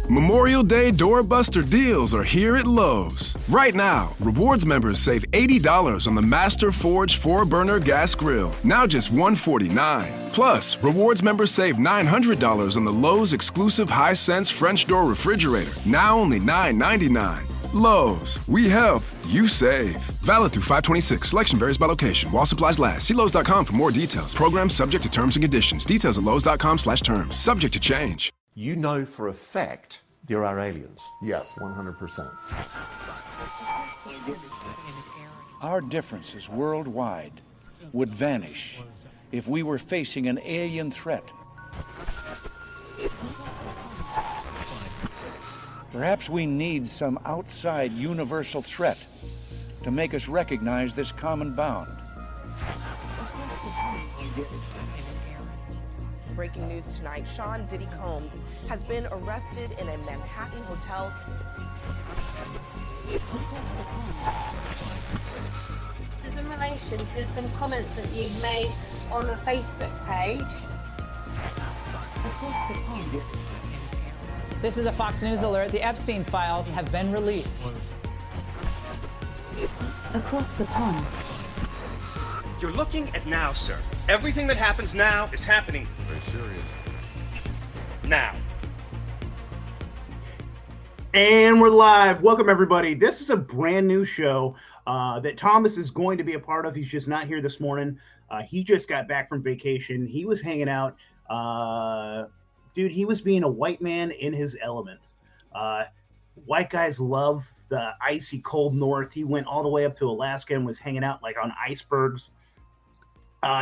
Memorial Day doorbuster deals are here at Lowe's. Right now, Rewards members save $80 on the Master Forge 4-burner gas grill, now just $149. Plus, Rewards members save $900 on the Lowe's exclusive Hisense French door refrigerator, now only $999. Lowe's, we help, you save. Valid through 5/26. Selection varies by location. While supplies last. See Lowe's.com for more details. Program subject to terms and conditions. Details at Lowe's.com/terms. Subject to change. You know for a fact there are aliens. Yes, 100%. Our differences worldwide would vanish if we were facing an alien threat. Perhaps we need some outside universal threat to make us recognize this common bond. Breaking news tonight, Sean Diddy Combs has been arrested in a Manhattan hotel. This is in relation to some comments that you've made on a Facebook page. This is a Fox News alert. The Epstein files have been released. Across the pond. You're looking at now, sir. Everything that happens now is happening. Very serious. Now. And we're live. Welcome, everybody. This is a brand new show that Thomas is going to be a part of. He's just not here this morning. He just got back from vacation. He was hanging out. Dude, he was being a white man in his element. White guys love the icy cold north. He went all the way up to Alaska and was hanging out like on icebergs.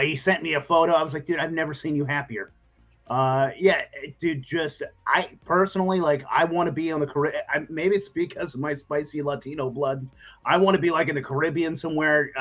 He sent me a photo. I was like, dude, I've never seen you happier. Yeah, dude, just, I personally, like, I want to be on the Caribbean. Maybe it's because of my spicy Latino blood. I want to be like in the Caribbean somewhere.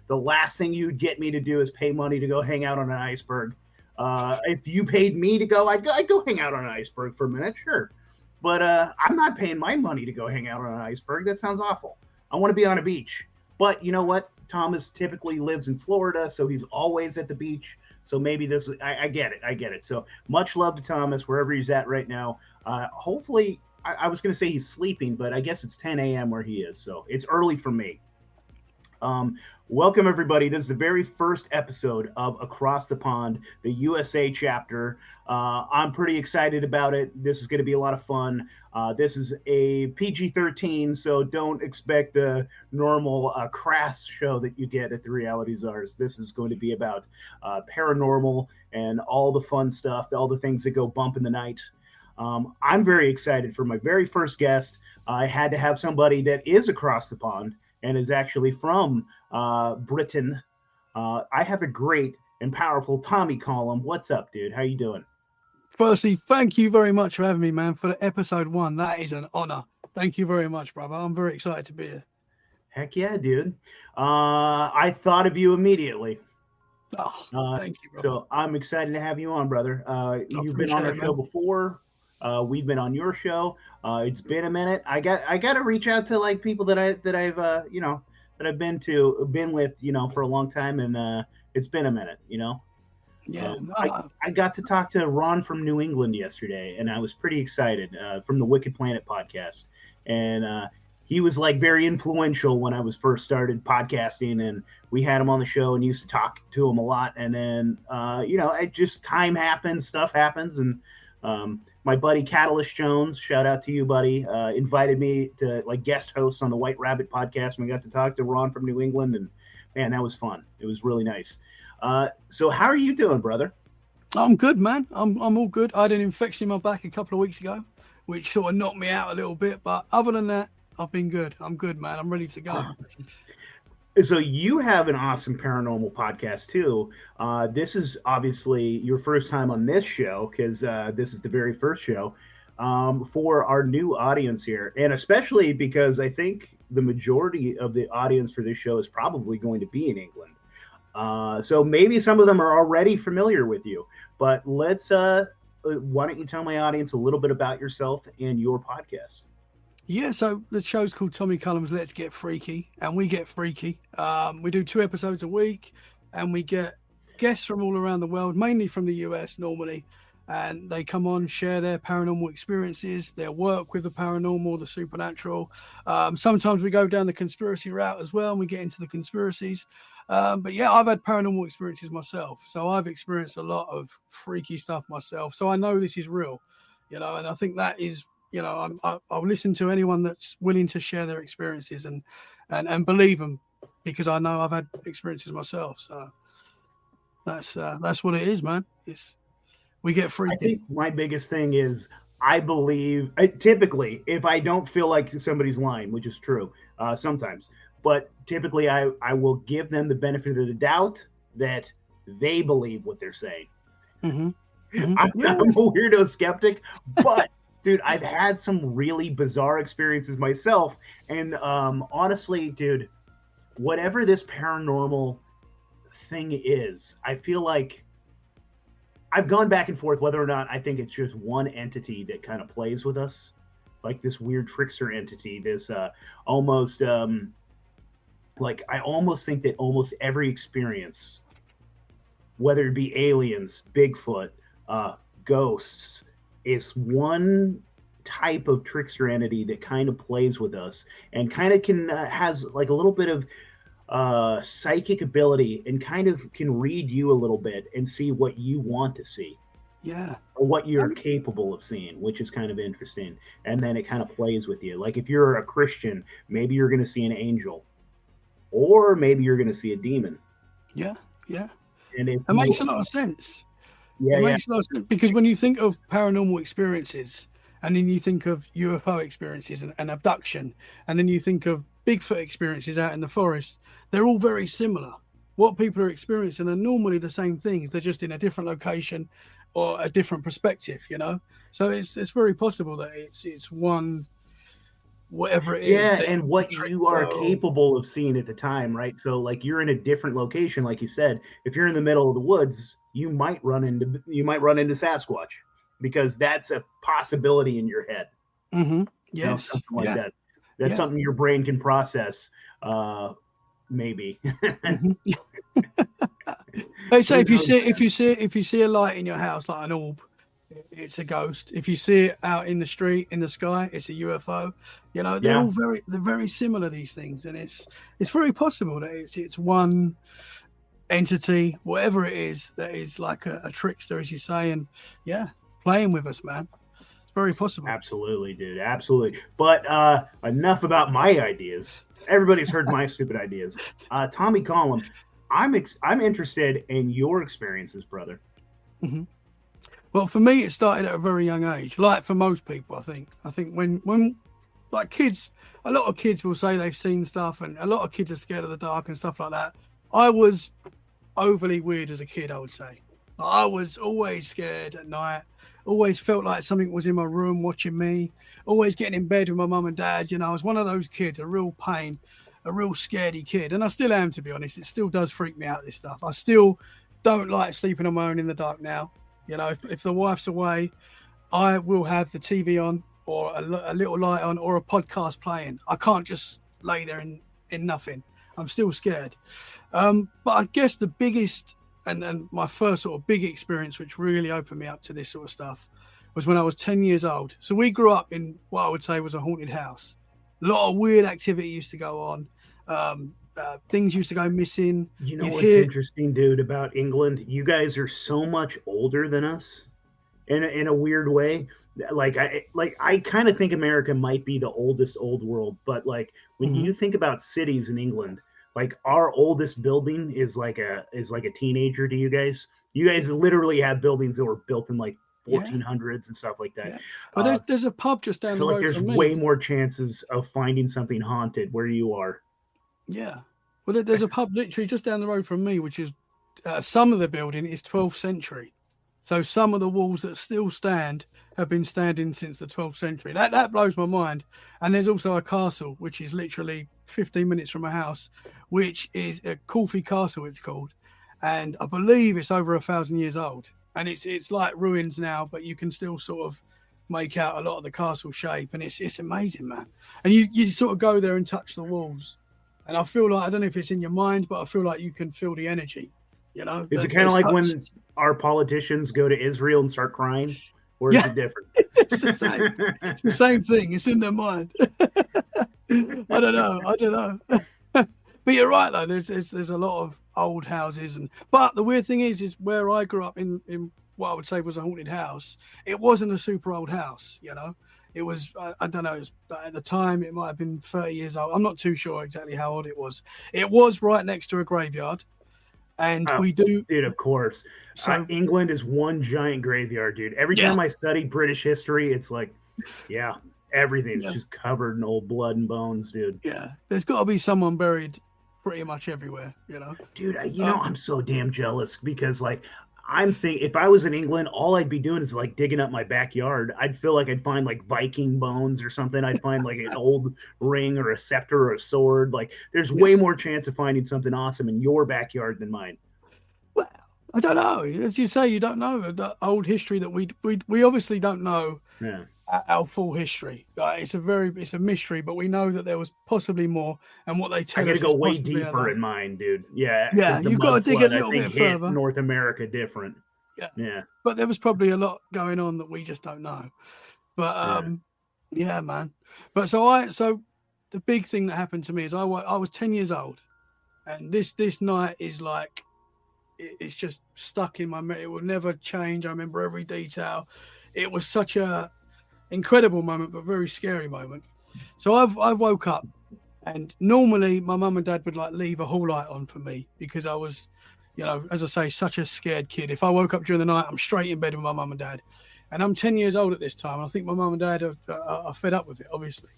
The last thing you'd get me to do is pay money to go hang out on an iceberg. If you paid me to go, I'd go hang out on an iceberg for a minute, sure. But I'm not paying my money to go hang out on an iceberg. That sounds awful. I want to be on a beach. But you know what? Thomas typically lives in Florida, so he's always at the beach. So maybe this, I get it. I get it. So much love to Thomas, wherever he's at right now. Hopefully, I was going to say he's sleeping, but I guess it's 10 a.m. where he is. So it's early for me. Welcome, everybody. This is the very first episode of Across the Pond, the USA chapter. I'm pretty excited about it. This is going to be a lot of fun. This is a PG-13, so don't expect the normal crass show that you get at the Reality Czars. This is going to be about paranormal and all the fun stuff, all the things that go bump in the night. I'm very excited for my very first guest. I had to have somebody that is across the pond and is actually from Britain. I have the great and powerful Tommy Cullen. What's up, dude? How you doing? Firstly, thank you very much for having me, man, for episode 1. That is an honor. Thank you very much, brother. I'm very excited to be here. Heck yeah, dude. I thought of you immediately. Oh, thank you, brother. So I'm excited to have you on, brother. You've been on our show before. We've been on your show. It's been a minute. I got to reach out to like people that I've been with, for a long time, and it's been a minute, Yeah, I got to talk to Ron from New England yesterday, and I was pretty excited from the Wicked Planet podcast. And he was like very influential when I was first started podcasting, and we had him on the show and used to talk to him a lot. And then, it just time happens, stuff happens. And my buddy Catalyst Jones, shout out to you, buddy, invited me to like guest host on the White Rabbit podcast. And we got to talk to Ron from New England, and man, that was fun. It was really nice. So how are you doing, brother? I'm good, man. I'm all good. I had an infection in my back a couple of weeks ago, which sort of knocked me out a little bit. But other than that, I've been good. I'm good, man. I'm ready to go. So you have an awesome paranormal podcast too. This is obviously your first time on this show because this is the very first show for our new audience here. And especially because I think the majority of the audience for this show is probably going to be in England. So maybe some of them are already familiar with you, but why don't you tell my audience a little bit about yourself and your podcast? Yeah, so the show's called Tommy Cullen's Let's Get Freaky, and we get freaky. We do 2 episodes a week, and we get guests from all around the world, mainly from the US normally. and they come on, share their paranormal experiences, their work with the paranormal, the supernatural. Sometimes we go down the conspiracy route as well, and we get into the conspiracies. But yeah, I've had paranormal experiences myself, so I've experienced a lot of freaky stuff myself. So I know this is real, and I think that is, I'll listen to anyone that's willing to share their experiences and believe them, because I know I've had experiences myself. So that's what it is, man. We get freaky. I think my biggest thing is I believe typically if I don't feel like somebody's lying, which is true sometimes, but typically I will give them the benefit of the doubt that they believe what they're saying. Mm-hmm. I'm a weirdo skeptic, but dude, I've had some really bizarre experiences myself. And honestly, dude, whatever this paranormal thing is, I feel like I've gone back and forth whether or not I think it's just one entity that kind of plays with us, like this weird trickster entity, this almost like I almost think that almost every experience, whether it be aliens, Bigfoot, ghosts, is one type of trickster entity that kind of plays with us and kind of can has like a little bit of psychic ability and kind of can read you a little bit and see what you want to see, or what you're capable of seeing, which is kind of interesting. And then it kind of plays with you. Like if you're a Christian, maybe you're going to see an angel, or maybe you're going to see a demon. And it makes a lot of sense. It makes a lot of sense, because when you think of paranormal experiences, and then you think of UFO experiences and abduction, and then you think of Bigfoot experiences out in the forest, they're all very similar. What people are experiencing are normally the same things. They're just in a different location or a different perspective, So it's very possible that it's one, whatever it is. Yeah, and what you are capable of seeing at the time, right? So like you're in a different location, like you said. If you're in the middle of the woods, you might run into Sasquatch, because that's a possibility in your head. Mm-hmm. Yes, something like that. That's something your brain can process. Maybe. They say if you see a light in your house, like an orb, it's a ghost. If you see it out in the street, in the sky, it's a UFO. They're all very similar, these things, and it's very possible that it's one entity, whatever it is, that is like a trickster, as you say, and playing with us, man. It's very possible. Absolutely, dude. Absolutely. But enough about my ideas. Everybody's heard my stupid ideas. Tommy Cullen, I'm interested in your experiences, brother. Mm-hmm. Well, for me, it started at a very young age. Like for most people, I think when like kids, a lot of kids will say they've seen stuff, and a lot of kids are scared of the dark and stuff like that. I was overly weird as a kid, I would say. I was always scared at night, always felt like something was in my room watching me, always getting in bed with my mum and dad. I was one of those kids, a real pain, a real scaredy kid. And I still am, to be honest. It still does freak me out, this stuff. I still don't like sleeping on my own in the dark now. If the wife's away, I will have the TV on, or a little light on, or a podcast playing. I can't just lay there in nothing. I'm still scared. But I guess the biggest and my first sort of big experience, which really opened me up to this sort of stuff, was when I was 10 years old. So we grew up in what I would say was a haunted house. A lot of weird activity used to go on. Things used to go missing. What's interesting, dude, about England? You guys are so much older than us in a weird way. I kind of think America might be the oldest old world, but like when you think about cities in England, like our oldest building is like a teenager to you guys. You guys literally have buildings that were built in like 1400s and stuff like that. Yeah. But there's a pub just down the road. I feel like there's way more chances of finding something haunted where you are. Yeah. Well, there's a pub literally just down the road from me, which is some of the building is 12th century. So some of the walls that still stand have been standing since the 12th century. That blows my mind. And there's also a castle, which is literally 15 minutes from my house, which is a Corfe Castle, it's called. And I believe it's over 1,000 years old. And it's like ruins now, but you can still sort of make out a lot of the castle shape. And it's amazing, man. And you sort of go there and touch the walls. And I feel like, I don't know if it's in your mind, but I feel like you can feel the energy. You know, Is it kind of like when our politicians go to Israel and start crying, or is it different? It's the same. It's the same thing. It's in their mind. I don't know. But you're right though. There's a lot of old houses, but the weird thing is where I grew up in what I would say was a haunted house. It wasn't a super old house, you know. It was I don't know. It was, at the time it might have been 30 years old. I'm not too sure exactly how old it was. It was right next to a graveyard, and we do. Dude, of course. So England is one giant graveyard, dude. Every time I study British history, it's like, everything's just covered in old blood and bones, dude. Yeah, there's got to be someone buried pretty much everywhere, you know. Dude, I'm so damn jealous because, like, I'm thinking if I was in England, all I'd be doing is like digging up my backyard. I'd feel like I'd find like Viking bones or something. I'd find like an old ring or a scepter or a sword. Like, there's way more chance of finding something awesome in your backyard than mine. Well, I don't know. As you say, you don't know the old history that we obviously don't know. Yeah. Our full history. It's a mystery, but we know that there was possibly more. And what they tell us, I got to go way deeper in mine, dude. Yeah, you've got to dig a little bit further. North America different. Yeah. But there was probably a lot going on that we just don't know. But yeah, man. But so the big thing that happened to me is I was 10 years old, and this night is like it's just stuck in my memory. It will never change. I remember every detail. It was such a incredible moment, but very scary moment. So I woke up, and normally my mum and dad would like leave a hall light on for me because I was, you know, as I say, such a scared kid. If I woke up during the night, I'm straight in bed with my mum and dad. And I'm 10 years old at this time. I think my mum and dad are fed up with it, obviously.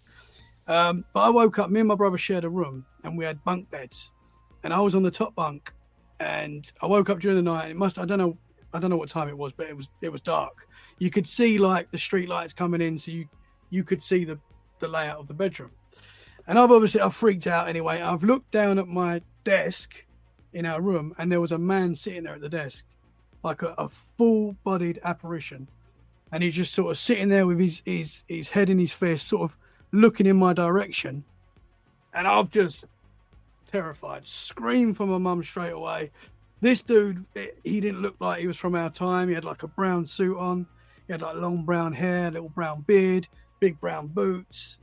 But I woke up, me and my brother shared a room, and we had bunk beds, and I was on the top bunk, and I woke up during the night, and I don't know what time it was, but it was dark. You could see like the street lights coming in, so you could see the layout of the bedroom. And I've freaked out anyway. I've looked down at my desk in our room, and there was a man sitting there at the desk, like a full-bodied apparition. And he's just sort of sitting there with his head in his fist, sort of looking in my direction. And I'm just terrified, screamed for my mum straight away. This dude, he didn't look like he was from our time. He had like a brown suit on. He had like long brown hair, little brown beard, big brown boots.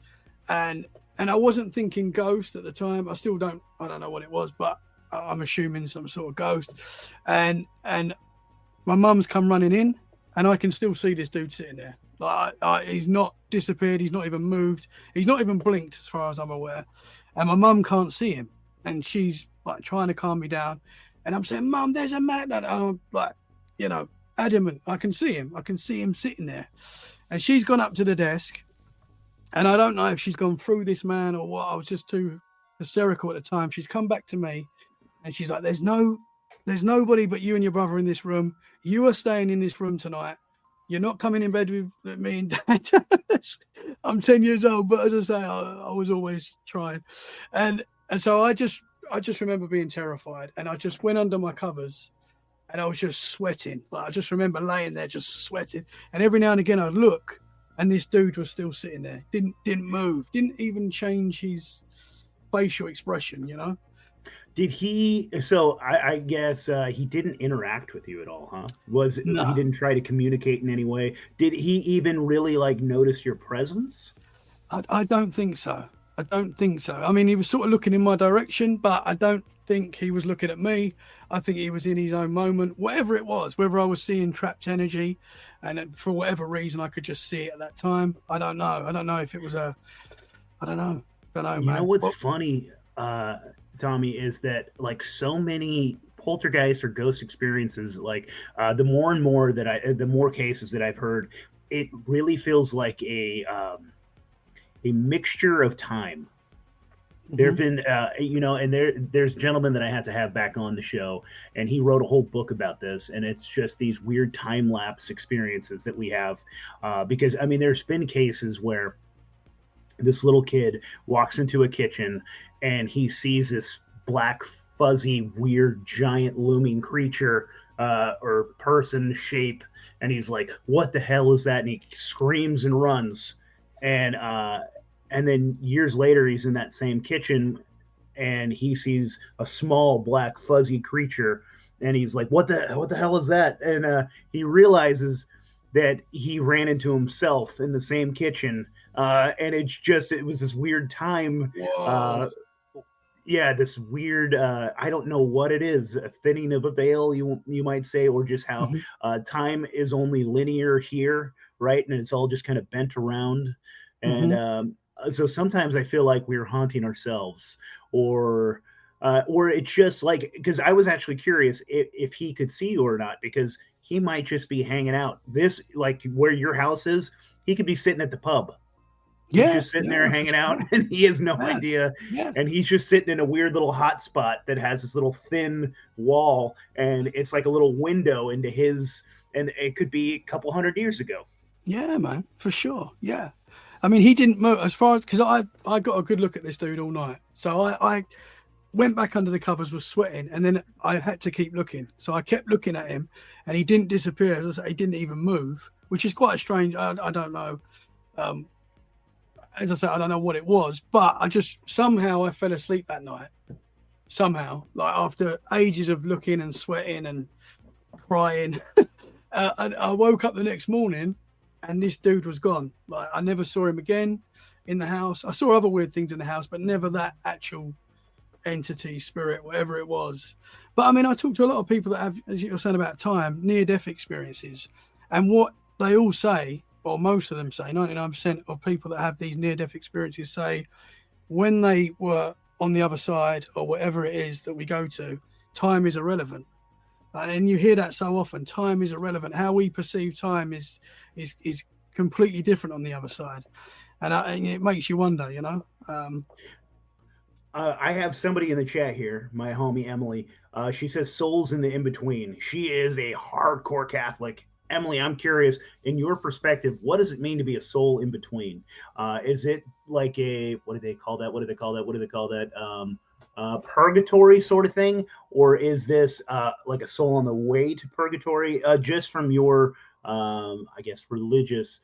And I wasn't thinking ghost at the time. I don't know what it was, but I'm assuming some sort of ghost. And my mum's come running in, and I can still see this dude sitting there. Like he's not disappeared. He's not even moved. He's not even blinked, as far as I'm aware. And my mum can't see him, and she's like trying to calm me down. And I'm saying, Mum, there's a man. And I'm like, you know, adamant. I can see him. I can see him sitting there. And she's gone up to the desk. And I don't know if she's gone through this man or what. I was just too hysterical at the time. She's come back to me, and she's like, there's nobody but you and your brother in this room. You are staying in this room tonight. You're not coming in bed with me and Dad. I'm 10 years old, but as I say, I was always trying. And so I just remember being terrified, and I just went under my covers, and I was just sweating. Like, I just remember laying there just sweating, and every now and again I'd look, and this dude was still sitting there, didn't move, didn't even change his facial expression, you know. Did he? So I guess he didn't interact with you at all, huh? No. He didn't try to communicate in any way? Did he even really like notice your presence? I don't think so. I mean, he was sort of looking in my direction, but I don't think he was looking at me. I think he was in his own moment, whatever it was, whether I was seeing trapped energy, and for whatever reason I could just see it at that time. I don't know. I don't know if it was I don't know, man. You know what's funny, Tommy, is that like so many poltergeist or ghost experiences, like the more cases that I've heard, it really feels like a mixture of time. There have been, and there's a gentleman that I had to have back on the show, and he wrote a whole book about this, and it's just these weird time lapse experiences that we have, because I mean, there's been cases where this little kid walks into a kitchen and he sees this black, fuzzy, weird, giant looming creature or person shape, and he's like, "What the hell is that?" And he screams and runs, and then years later, he's in that same kitchen, and he sees a small black fuzzy creature and he's like, what the hell is that? And he realizes that he ran into himself in the same kitchen, and it was this weird time. This weird, I don't know what it is, a thinning of a veil, you might say, or just how time is only linear here, right? And it's all just kind of bent around. And so sometimes I feel like we're haunting ourselves, or it's just like, because I was actually curious if he could see you or not, because he might just be hanging out. This, like where your house is, he could be sitting at the pub. He's just sitting there hanging out, and he has no idea. Yeah. And he's just sitting in a weird little hotspot that has this little thin wall, and it's like a little window into his, and it could be a couple 100 years ago. Yeah, man, for sure. Yeah. I mean, he didn't move as far as, because I got a good look at this dude all night. So I went back under the covers, was sweating, and then I had to keep looking. So I kept looking at him, and he didn't disappear. As I say, he didn't even move, which is quite strange. I don't know. As I said, I don't know what it was, but somehow I fell asleep that night. Somehow, like after ages of looking and sweating and crying, I woke up the next morning and this dude was gone. Like I never saw him again in the house. I saw other weird things in the house, but never that actual entity, spirit, whatever it was. But I mean, I talk to a lot of people that have, as you were saying about time, near-death experiences, and what they all say, or most of them say, 99% of people that have these near-death experiences say when they were on the other side or whatever it is that we go to, time is irrelevant. And you hear that so often, time is irrelevant. How we perceive time is completely different on the other side. And it makes you wonder, you know. I have somebody in the chat here, my homie Emily. She says souls in the in-between. She is a hardcore Catholic. Emily, I'm curious, in your perspective, what does it mean to be a soul in between? Is it like what do they call that? Purgatory sort of thing? Or is this like a soul on the way to purgatory? Just from your, I guess, religious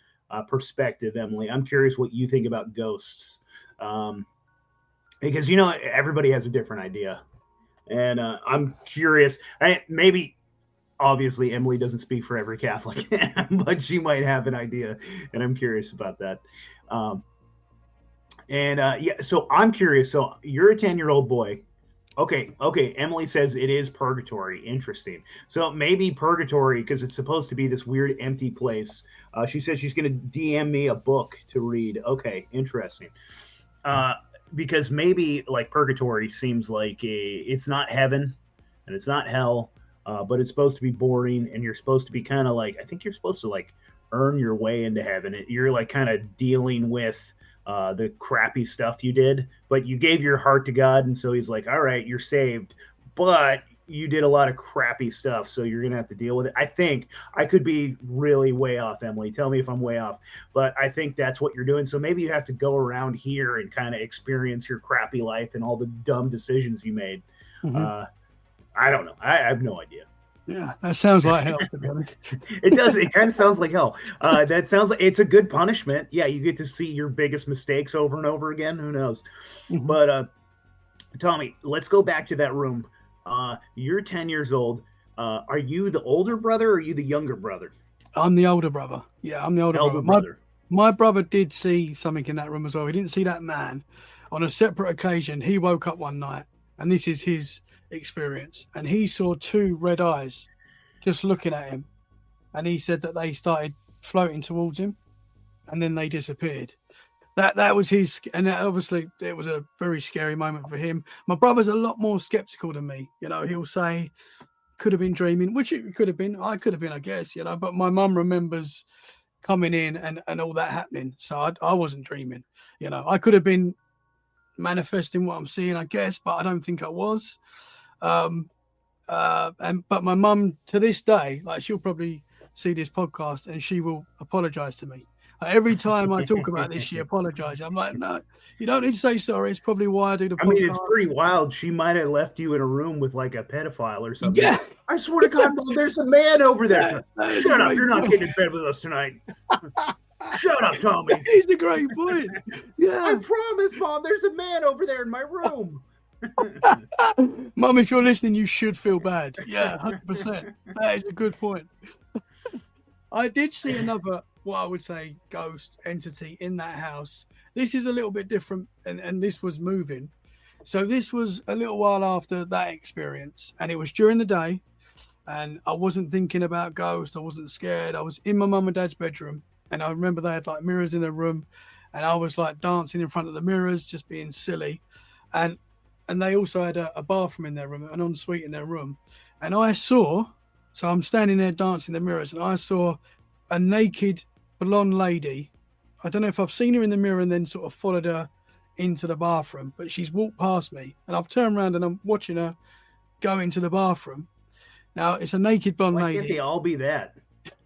perspective, Emily, I'm curious what you think about ghosts. Because, you know, everybody has a different idea. And I'm curious, obviously, Emily doesn't speak for every Catholic, but she might have an idea, and I'm curious about that. So I'm curious. So you're a 10-year-old boy. Okay. Emily says it is purgatory. Interesting. So maybe purgatory, because it's supposed to be this weird empty place. She says she's going to DM me a book to read. Okay, interesting. Because maybe like purgatory seems like it's not heaven and it's not hell. But it's supposed to be boring, and you're supposed to be kind of like, I think you're supposed to like earn your way into heaven. You're like kind of dealing with the crappy stuff you did, but you gave your heart to God, and so he's like, all right, you're saved, but you did a lot of crappy stuff, so you're gonna have to deal with it. I think I could be really way off, Emily. Tell me if I'm way off, but I think that's what you're doing. So maybe you have to go around here and kind of experience your crappy life and all the dumb decisions you made. I don't know. I have no idea. Yeah, that sounds like hell, to be honest. It does. It kind of sounds like hell. That sounds like it's a good punishment. Yeah, you get to see your biggest mistakes over and over again. Who knows? But Tommy, let's go back to that room. You're 10 years old. Are you the older brother or are you the younger brother? I'm the older brother. Yeah, I'm the older brother. My brother did see something in that room as well. He didn't see that man. On a separate occasion, he woke up one night, and this is his experience, and he saw two red eyes just looking at him, and he said that they started floating towards him and then they disappeared. That was his, and obviously it was a very scary moment for him. My brother's a lot more skeptical than me. You know, he'll say could have been dreaming, which it could have been. I could have been, I guess, you know, but my mum remembers coming in and all that happening, so I wasn't dreaming. You know, I could have been manifesting what I'm seeing, I guess, but I don't think I was. But my mum, to this day, like, she'll probably see this podcast and she will apologize to me. Like, every time I talk about this, she apologizes. I'm like, no, you don't need to say sorry. It's probably why I do the podcast. I mean, it's pretty wild. She might have left you in a room with like a pedophile or something. Yeah. I swear to God, Mom, there's a man over there. Shut up. You're not getting in bed with us tonight. Shut up, Tommy. He's a great point. Yeah. I promise, Mom, there's a man over there in my room. Mum, if you're listening, you should feel bad. Yeah, 100%. That is a good point. I did see another, what I would say, ghost entity in that house. This is a little bit different, and this was moving. So this was a little while after that experience, and it was during the day, and I wasn't thinking about ghosts. I wasn't scared. I was in my mum and dad's bedroom, and I remember they had like mirrors in their room, and I was like dancing in front of the mirrors, just being silly. And they also had a bathroom in their room, an ensuite in their room. And I saw, so I'm standing there dancing in the mirrors, and I saw a naked blonde lady. I don't know if I've seen her in the mirror and then sort of followed her into the bathroom, but she's walked past me, and I've turned around and I'm watching her go into the bathroom. Now, it's a naked blonde lady. Why can't they all be that?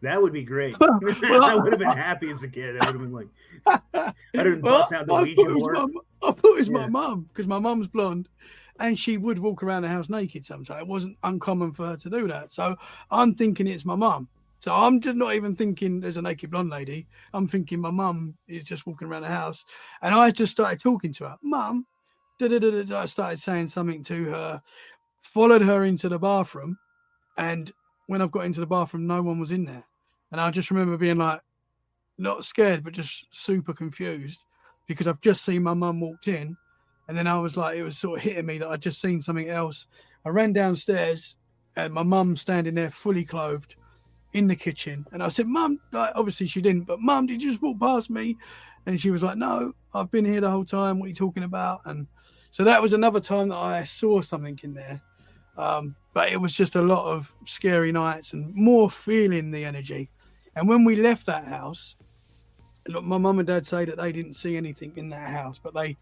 That would be great. I would have been happy as a kid. I would have been like, I'd have been busting out the Ouija board. I thought it was my mum, because my mum's blonde, and she would walk around the house naked sometimes. It wasn't uncommon for her to do that. So I'm thinking it's my mum. So I'm just not even thinking there's a naked blonde lady. I'm thinking my mum is just walking around the house. And I just started talking to her. Mum, I started saying something to her, followed her into the bathroom. And when I've got into the bathroom, no one was in there. And I just remember being like, not scared, but just super confused, because I've just seen my mum walked in. And then I was like, it was sort of hitting me that I'd just seen something else. I ran downstairs, and my mum standing there fully clothed in the kitchen. And I said, Mum, like, obviously she didn't, but Mum, did you just walk past me? And she was like, no, I've been here the whole time. What are you talking about? And so that was another time that I saw something in there. But it was just a lot of scary nights and more feeling the energy. And when we left that house, look, my mum and dad say that they didn't see anything in that house, but they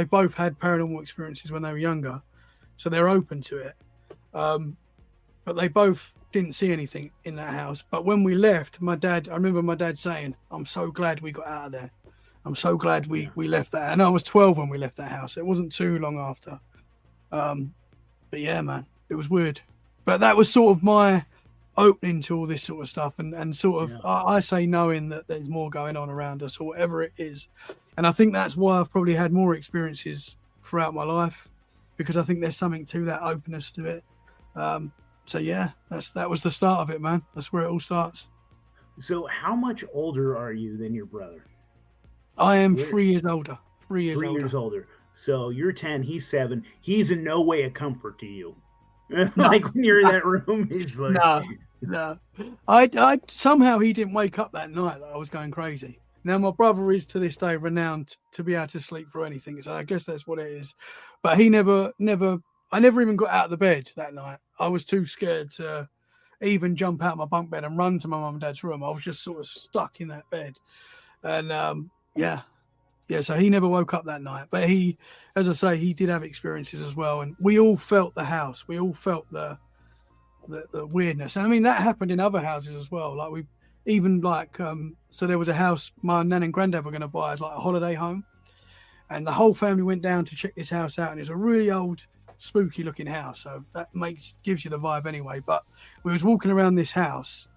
both had paranormal experiences when they were younger, so they're open to it. But they both didn't see anything in that house. But when we left, I remember my dad saying, I'm so glad we got out of there. I'm so glad we left that. And I was 12 when we left that house. It wasn't too long after. But yeah, man, it was weird. But that was sort of my opening to all this sort of stuff, and sort of, I say knowing that there's more going on around us or whatever it is. And I think that's why I've probably had more experiences throughout my life, because I think there's something to that openness to it. So yeah, that was the start of it, man. That's where it all starts. So how much older are you than your brother? I am 3 years older. 3 years 3 older. years older. So you're 10, he's 7. He's in no way a comfort to you. Like when you're in that room, he's like, no. I somehow he didn't wake up that night that I was going crazy. Now my brother is to this day renowned to be able to sleep through anything, so I guess that's what it is. But he never. I never even got out of the bed that night. I was too scared to even jump out of my bunk bed and run to my mum and dad's room. I was just sort of stuck in that bed, and yeah. So he never woke up that night. But he, as I say, he did have experiences as well, and we all felt the house. We all felt the weirdness. And I mean, that happened in other houses as well. Like we even like so there was a house my nan and granddad were going to buy as like a holiday home, and the whole family went down to check this house out, and it's a really old, spooky looking house. So that gives you the vibe anyway. But we was walking around this house,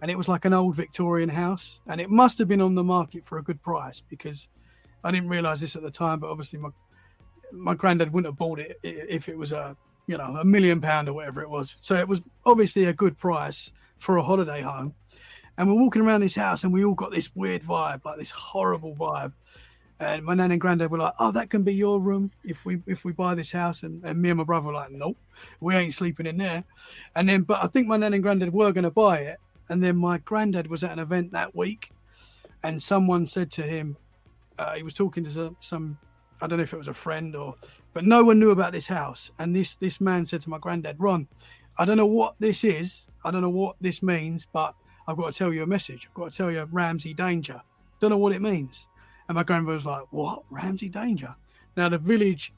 and it was like an old Victorian house, and it must have been on the market for a good price, because I didn't realize this at the time, but obviously my granddad wouldn't have bought it if it was £1 million or whatever it was. So it was obviously a good price for a holiday home. And we're walking around this house, and we all got this weird vibe, like this horrible vibe. And my nan and granddad were like, "Oh, that can be your room if we buy this house." And me and my brother were like, "Nope, we ain't sleeping in there." And then, but I think my nan and granddad were going to buy it. And then my granddad was at an event that week, and someone said to him, he was talking to some, I don't know if it was a friend but no one knew about this house. And this man said to my granddad, "Ron, I don't know what this is. I don't know what this means, but I've got to tell you a message. I've got to tell you Ramsey Danger. Don't know what it means." And my grandmother was like, "What? Ramsey Danger?" Now the village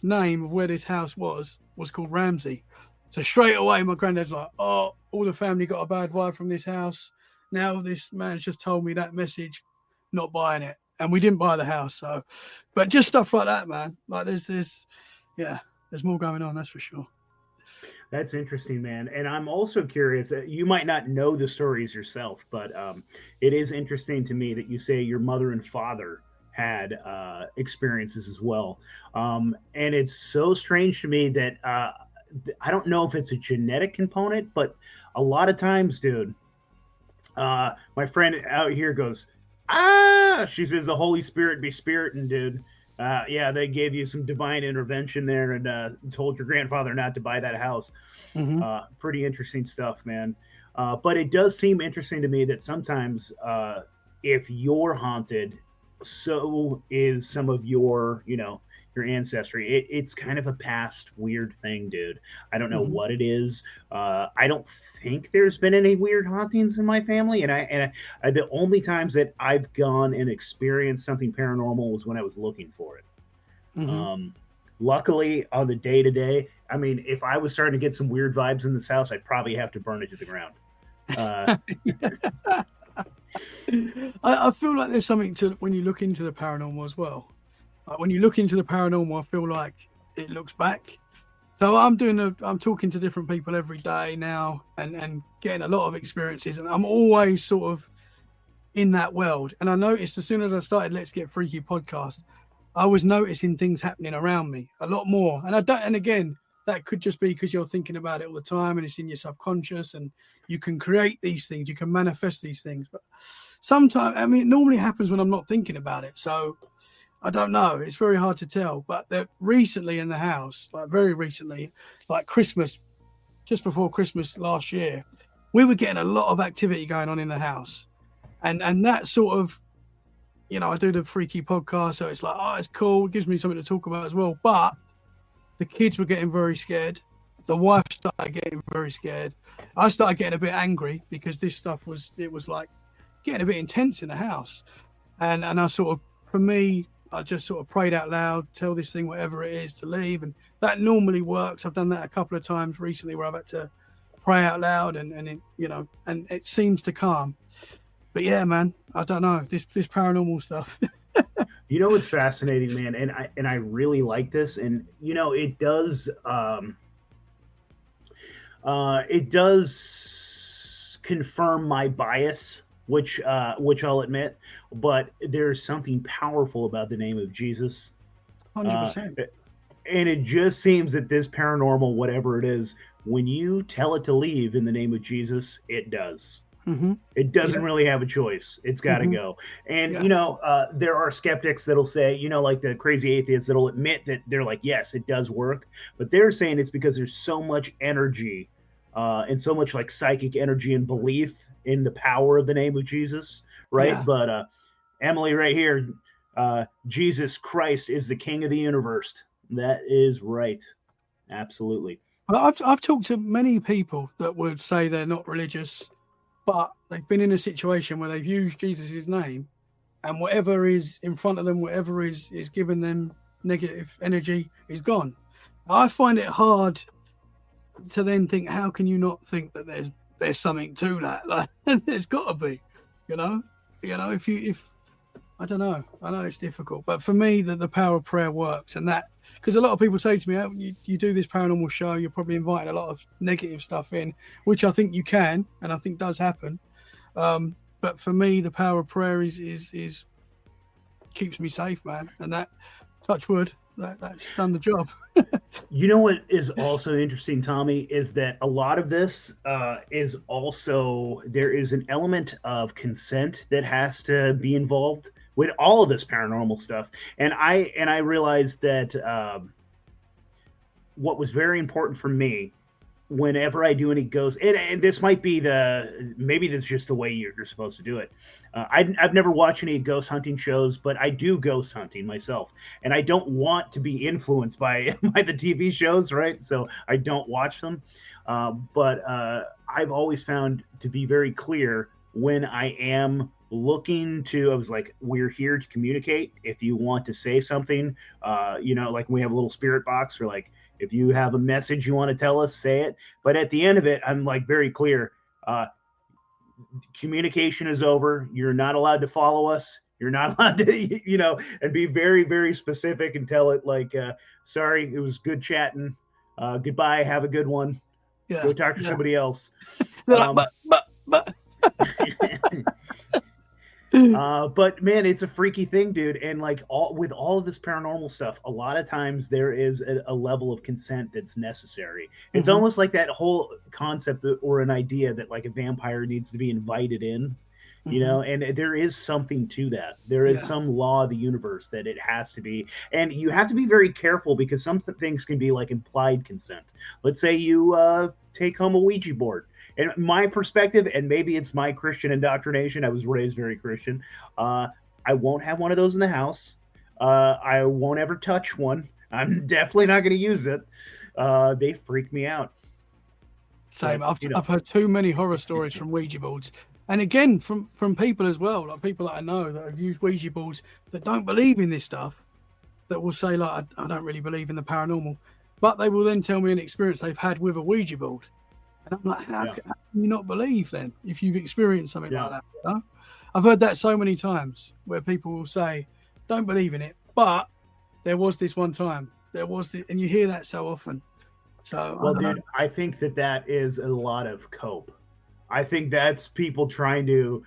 name of where this house was called Ramsey. So straight away my granddad's like, "Oh, all the family got a bad vibe from this house. Now this man's just told me that message, not buying it." And we didn't buy the house. So, but just stuff like that, man. Like there's more going on, that's for sure. That's interesting, man. And I'm also curious, you might not know the stories yourself, but it is interesting to me that you say your mother and father had experiences as well. And it's so strange to me that I don't know if it's a genetic component, but a lot of times, dude, my friend out here goes, she says the Holy Spirit be spiriting, dude. Yeah, they gave you some divine intervention there and told your grandfather not to buy that house. Pretty interesting stuff, man. But it does seem interesting to me that sometimes if you're haunted, so is some of your, your ancestry. It's kind of a past weird thing, dude. I don't know what it is. I don't think there's been any weird hauntings in my family, and I the only times that I've gone and experienced something paranormal was when I was looking for it. Luckily, on the day to day, I mean, if I was starting to get some weird vibes in this house, I'd probably have to burn it to the ground. I feel like there's something to when you look into the paranormal as well. Like when you look into the paranormal, I feel like it looks back. So I'm talking to different people every day now and getting a lot of experiences, and I'm always sort of in that world. And I noticed as soon as I started Let's Get Freaky podcast, I was noticing things happening around me a lot more. And again, that could just be because you're thinking about it all the time and it's in your subconscious and you can create these things, you can manifest these things. But sometimes, I mean, it normally happens when I'm not thinking about it. So I don't know. It's very hard to tell. But recently in the house, like very recently, like Christmas, just before Christmas last year, we were getting a lot of activity going on in the house. And that sort of, I do the freaky podcast. So it's like, oh, it's cool. It gives me something to talk about as well. But the kids were getting very scared. The wife started getting very scared. I started getting a bit angry because this stuff was like getting a bit intense in the house. And I sort of, for me, I just sort of prayed out loud, tell this thing, whatever it is, to leave. And that normally works. I've done that a couple of times recently where I've had to pray out loud and it, and it seems to calm. But yeah, man, I don't know, this paranormal stuff. It's fascinating, man. And I really like this. And, it does confirm my bias, which I'll admit, but there's something powerful about the name of Jesus. 100%. And it just seems that this paranormal, whatever it is, when you tell it to leave in the name of Jesus, it does. It doesn't really have a choice. It's got to go. And, there are skeptics that'll say, like the crazy atheists that'll admit that they're like, yes, it does work. But they're saying it's because there's so much energy and so much like psychic energy and belief in the power of the name of Jesus. Right. Yeah. But Emily right here, Jesus Christ is the king of the universe. That is right. Absolutely. Well, I've talked to many people that would say they're not religious, but they've been in a situation where they've used Jesus' name and whatever is in front of them, whatever is giving them negative energy is gone. I find it hard to then think, how can you not think that there's something to that? Like, there's got to be, if I don't know. I know it's difficult, but for me, the power of prayer works. And that, because a lot of people say to me, oh, you do this paranormal show, you're probably inviting a lot of negative stuff in, which I think you can, and I think does happen. But for me, the power of prayer is keeps me safe, man. And that, touch wood, that's done the job. You know what is also interesting, Tommy, is that a lot of this is also, there is an element of consent that has to be involved with all of this paranormal stuff. And I realized that what was very important for me whenever I do any ghosts, and this might be maybe that's just the way you're supposed to do it. I've never watched any ghost hunting shows, but I do ghost hunting myself, and I don't want to be influenced by the TV shows, right? So I don't watch them. But I've always found to be very clear when I am looking to, I was like, we're here to communicate. If you want to say something, like we have a little spirit box, or like, if you have a message you want to tell us, say it. But at the end of it, I'm like very clear. Communication is over. You're not allowed to follow us. You're not allowed to, and be very, very specific and tell it like, sorry, it was good chatting. Goodbye. Have a good one. Yeah. Go talk to somebody else. Like, but. But man, it's a freaky thing, dude. And like with all of this paranormal stuff, a lot of times there is a level of consent that's necessary. It's almost like that whole concept or an idea that like a vampire needs to be invited in, you know, and there is something to that. There is some law of the universe that it has to be. And you have to be very careful because some things can be like implied consent. Let's say you take home a Ouija board. In my perspective, and maybe it's my Christian indoctrination, I was raised very Christian, I won't have one of those in the house. I won't ever touch one. I'm definitely not going to use it. They freak me out. Same. But, I've heard too many horror stories from Ouija boards. And again, from people as well, like people that I know that have used Ouija boards that don't believe in this stuff, that will say, like, I don't really believe in the paranormal. But they will then tell me an experience they've had with a Ouija board. And I'm like, how can you not believe then if you've experienced something like that? You know? I've heard that so many times where people will say, don't believe in it, but there was this one time. And you hear that so often. So, well, dude, I think that is a lot of cope. I think that's people trying to,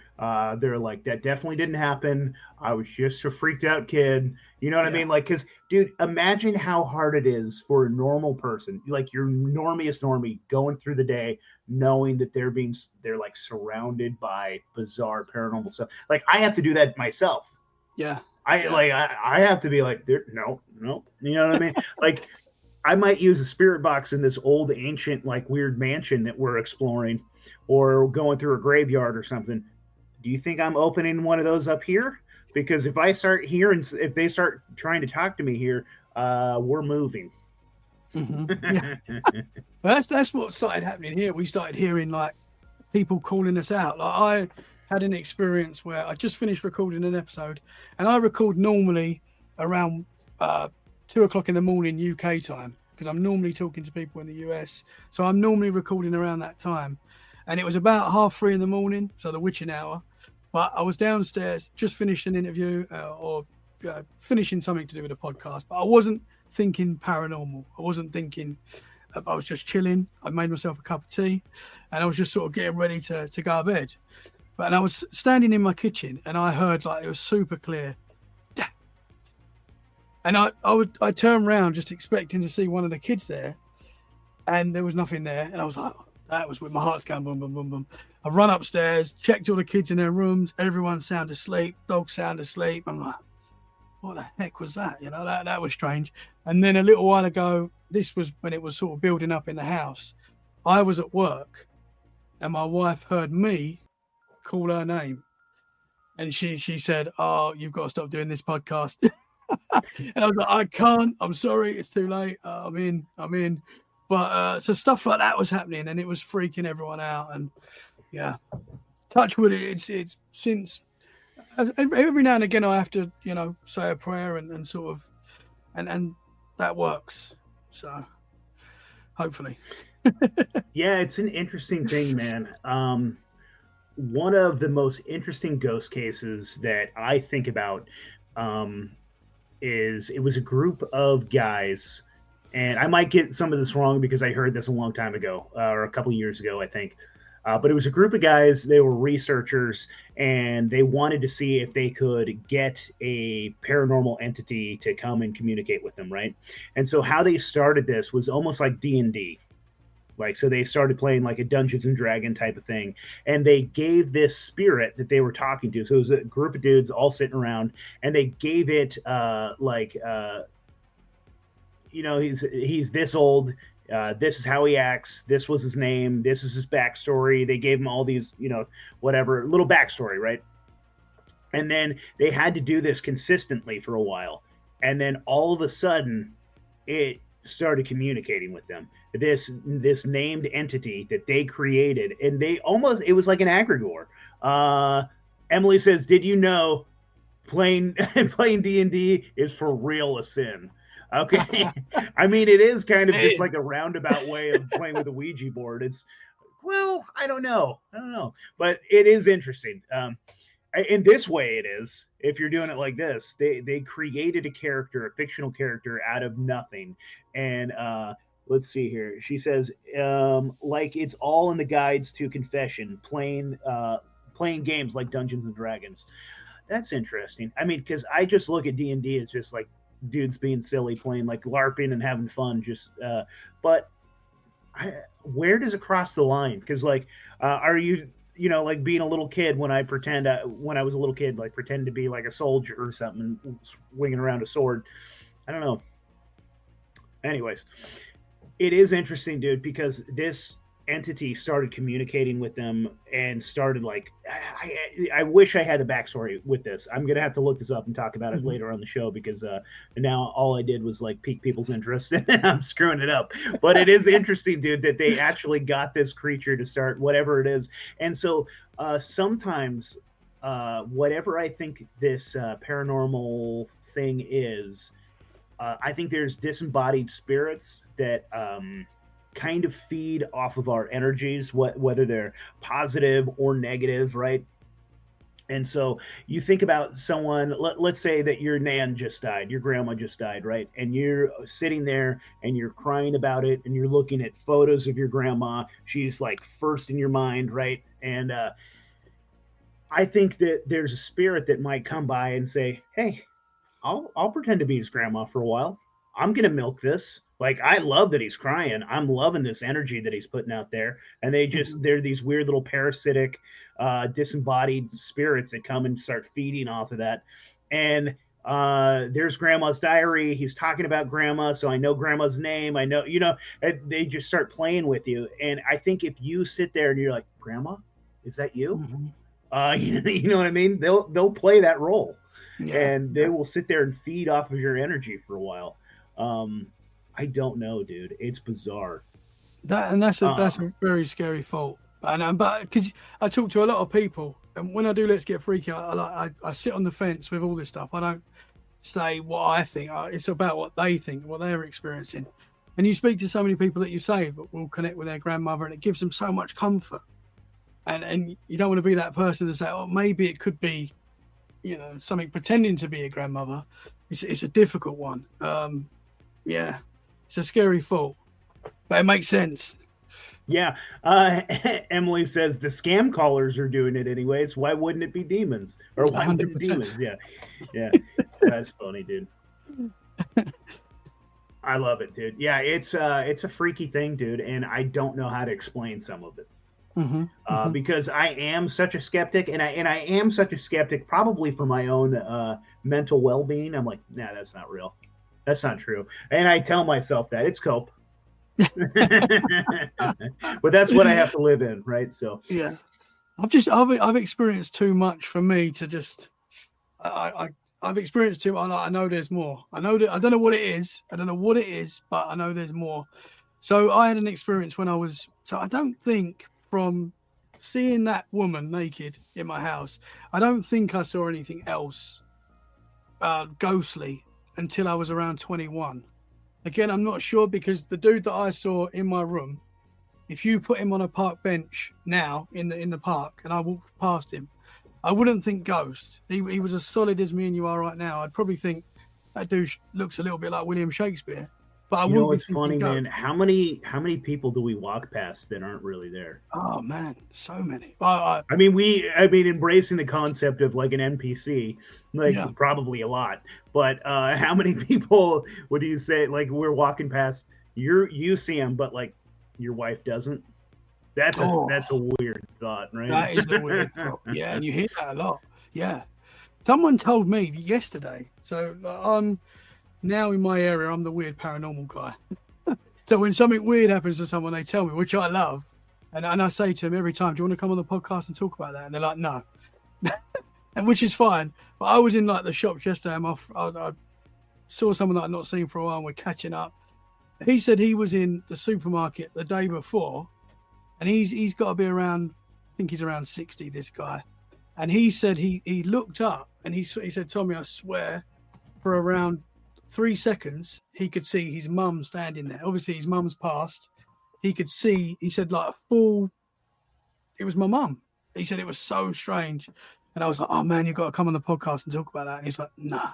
they're like, that definitely didn't happen. I was just a freaked out kid. You know what I mean? Like, because, dude, imagine how hard it is for a normal person, like your normiest normie, going through the day, knowing that they're like surrounded by bizarre paranormal stuff. Like, I have to do that myself. Yeah. I have to be like, no. You know what I mean? Like, I might use a spirit box in this old, ancient, like weird mansion that we're exploring, or going through a graveyard or something. Do you think I'm opening one of those up here? Because if I start hearing, if they start trying to talk to me here, we're moving. Yeah. Well, that's what started happening here. We started hearing like people calling us out. Like I had an experience where I just finished recording an episode, and I record normally around 2 o'clock in the morning UK time, because I'm normally talking to people in the US. So I'm normally recording around that time. And it was about 3:30 in the morning, so the witching hour. But I was downstairs, just finished an interview or finishing something to do with a podcast. But I wasn't thinking paranormal. I wasn't thinking, I was just chilling. I made myself a cup of tea, and I was just sort of getting ready to go to bed. And I was standing in my kitchen, and I heard, like, it was super clear. And I turned around just expecting to see one of the kids there, and there was nothing there. And I was like, that was with my heart's going boom, boom, boom, boom. I run upstairs, checked all the kids in their rooms. Everyone's sound asleep, dogs sound asleep. I'm like, what the heck was that? You know, that was strange. And then a little while ago, this was when it was sort of building up in the house. I was at work, and my wife heard me call her name. And she said, oh, you've got to stop doing this podcast. And I was like, I can't. I'm sorry. It's too late. I'm in. But so stuff like that was happening, and it was freaking everyone out. And yeah, touch wood. It's since every now and again I have to, you know, say a prayer and sort of, and that works. So hopefully. Yeah, it's an interesting thing, man. One of the most interesting ghost cases that I think about is it was a group of guys, and I might get some of this wrong because I heard this a long time ago, or a couple years ago, I think. But it was a group of guys, they were researchers, and they wanted to see if they could get a paranormal entity to come and communicate with them, right? And so how they started this was almost like D&D. Like, so they started playing like a Dungeons and Dragon type of thing, and they gave this spirit that they were talking to. So it was a group of dudes all sitting around, and they gave it you know, he's this old. This is how he acts. This was his name. This is his backstory. They gave him all these, you know, whatever little backstory, right? And then they had to do this consistently for a while, and then all of a sudden, it started communicating with them. This named entity that they created, and it was like an egregore. Emily says, "Did you know playing D&D is for real a sin?" Okay. I mean, it is kind of just like a roundabout way of playing with a Ouija board. It's, well, I don't know, but it is interesting. In this way, it is. If you're doing it like this, they created a character, a fictional character, out of nothing. And let's see here. She says, like it's all in the guides to confession, playing games like Dungeons and Dragons. that's interesting. I mean, because I just look at D&D as just like dudes being silly, playing like LARPing and having fun. But where does it cross the line? Because like, are you like being a little kid when I was a little kid, like pretend to be like a soldier or something, swinging around a sword? I don't know. Anyways, it is interesting, dude, because this entity started communicating with them and started like, I wish I had the backstory with this. I'm gonna have to look this up and talk about it later on the show, because now all I did was like pique people's interest and I'm screwing it up. But it is interesting, dude, that they actually got this creature to start whatever it is. And so sometimes whatever I think this paranormal thing is, I think there's disembodied spirits that kind of feed off of our energies, whether they're positive or negative, right? And so you think about someone, let's say that your nan just died, your grandma just died, right? And you're sitting there and you're crying about it, and you're looking at photos of your grandma. She's like first in your mind, right? And I think that there's a spirit that might come by and say, hey, I'll pretend to be his grandma for a while. I'm going to milk this. Like, I love that he's crying. I'm loving this energy that he's putting out there. And they're these weird little parasitic, disembodied spirits that come and start feeding off of that. And there's grandma's diary. He's talking about grandma. So I know grandma's name. I know, they just start playing with you. And I think if you sit there and you're like, grandma, is that you? You know what I mean? They'll play that role. Yeah. And they will sit there and feed off of your energy for a while. I don't know, dude. It's bizarre. That's a very scary thought. But because I talk to a lot of people, and when I do Let's Get Freaky, I sit on the fence with all this stuff. I don't say what I think. It's about what they think, what they're experiencing. And you speak to so many people that you say will connect with their grandmother, and it gives them so much comfort. And you don't want to be that person to say, oh, maybe it could be, something pretending to be a grandmother. It's a difficult one. Yeah, it's a scary thought, but it makes sense. Yeah. Emily says the scam callers are doing it anyways. Why wouldn't it be demons? Or why would it be demons? Yeah. That's funny, dude. I love it, dude. Yeah, it's a freaky thing, dude, and I don't know how to explain some of it. Because I am such a skeptic, and I am such a skeptic probably for my own mental well-being. I'm like, nah, that's not real. That's not true. And I tell myself that. It's cope. But that's what I have to live in, right? So yeah. I've experienced too much for me to just I've experienced too much. I know there's more. I don't know what it is. But I know there's more. So I had an experience when I don't think, from seeing that woman naked in my house, I don't think I saw anything else ghostly until I was around 21. Again, I'm not sure, because the dude that I saw in my room, if you put him on a park bench now in the park and I walked past him, I wouldn't think ghost. He was as solid as me and you are right now. I'd probably think that dude looks a little bit like William Shakespeare. But I wouldn't. It's funny, man. How many people do we walk past that aren't really there? Oh man, so many. I mean, embracing the concept of like an NPC, probably a lot. But how many people would you say, like, we're walking past, you see them, but like your wife doesn't? That's a weird thought, right? That is a weird thought. Yeah, and you hear that a lot. Yeah, someone told me yesterday. So I'm now in my area. I'm the weird paranormal guy. So when something weird happens to someone, they tell me, which I love, and I say to them every time, "Do you want to come on the podcast and talk about that?" And they're like, "No," and which is fine. But I was in like the shop yesterday. I saw someone that I'd not seen for a while, and we're catching up. He said he was in the supermarket the day before, and he's got to be around, I think he's around 60, this guy. And he said he looked up and he said, "Tommy, I swear, for around 3 seconds, he could see his mum standing there. Obviously, his mum's passed. He could see," he said, "like a full, it was my mum." He said it was so strange. And I was like, "Oh man, you've got to come on the podcast and talk about that." And he's like, "Nah."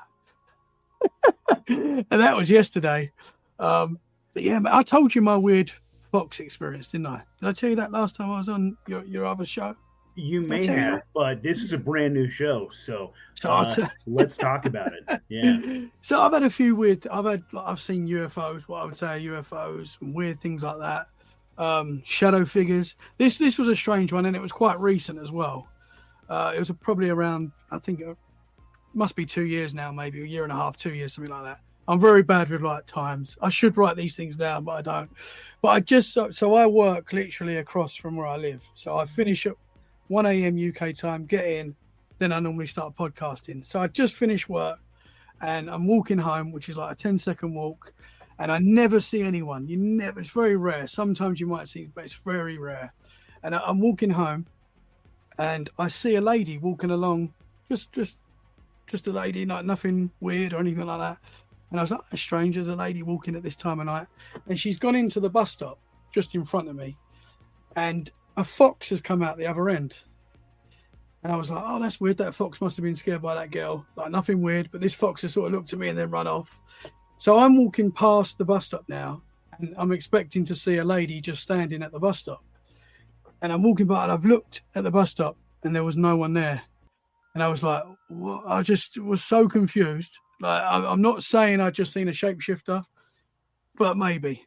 And that was yesterday. But yeah, I told you my weird fox experience, didn't I? Did I tell you that last time I was on your other show? You may tell you have, that? but this is a brand new show, so I'll tell- let's talk about it. Yeah. So I've had a few weird. I've seen UFOs. What I would say are UFOs and weird things like that. Shadow figures. This was a strange one, and it was quite recent as well. It was probably around. I think it must be 2 years now, maybe a year and a half, 2 years, something like that. I'm very bad with like times. I should write these things down, but I don't. But I just so I work literally across from where I live. So I finish at 1 a.m. UK time, get in, then I normally start podcasting. So I just finished work and I'm walking home, which is like a 10-second walk, and I never see anyone. It's very rare. Sometimes you might see, but it's very rare. And I'm walking home and I see a lady walking along, just a lady, like nothing weird or anything like that. And I was like, that's strange, there's a lady walking at this time of night. And she's gone into the bus stop just in front of me. And a fox has come out the other end. And I was like, oh, that's weird. That fox must have been scared by that girl. Like, nothing weird. But this fox has sort of looked at me and then run off. So I'm walking past the bus stop now. And I'm expecting to see a lady just standing at the bus stop. And I'm walking by and I've looked at the bus stop and there was no one there. And I was like, what? I just was so confused. Like, I'm not saying I'd just seen a shapeshifter, but maybe.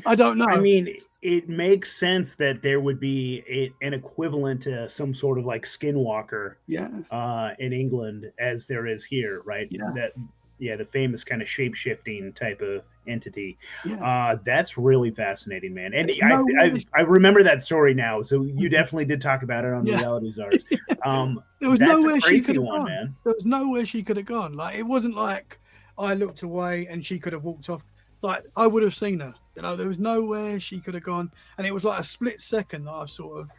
I don't know. I mean, it makes sense that there would be an equivalent to some sort of like skinwalker in England as there is here, right? The famous kind of shape-shifting type of entity. That's really fascinating, man. And I remember that story now. So you definitely did talk about it on Reality Czars. There was nowhere she could have gone. Man. There was nowhere she could have gone. Like, it wasn't like I looked away and she could have walked off. Like, I would have seen her. You know, there was nowhere she could have gone. And it was like a split second that I've sort of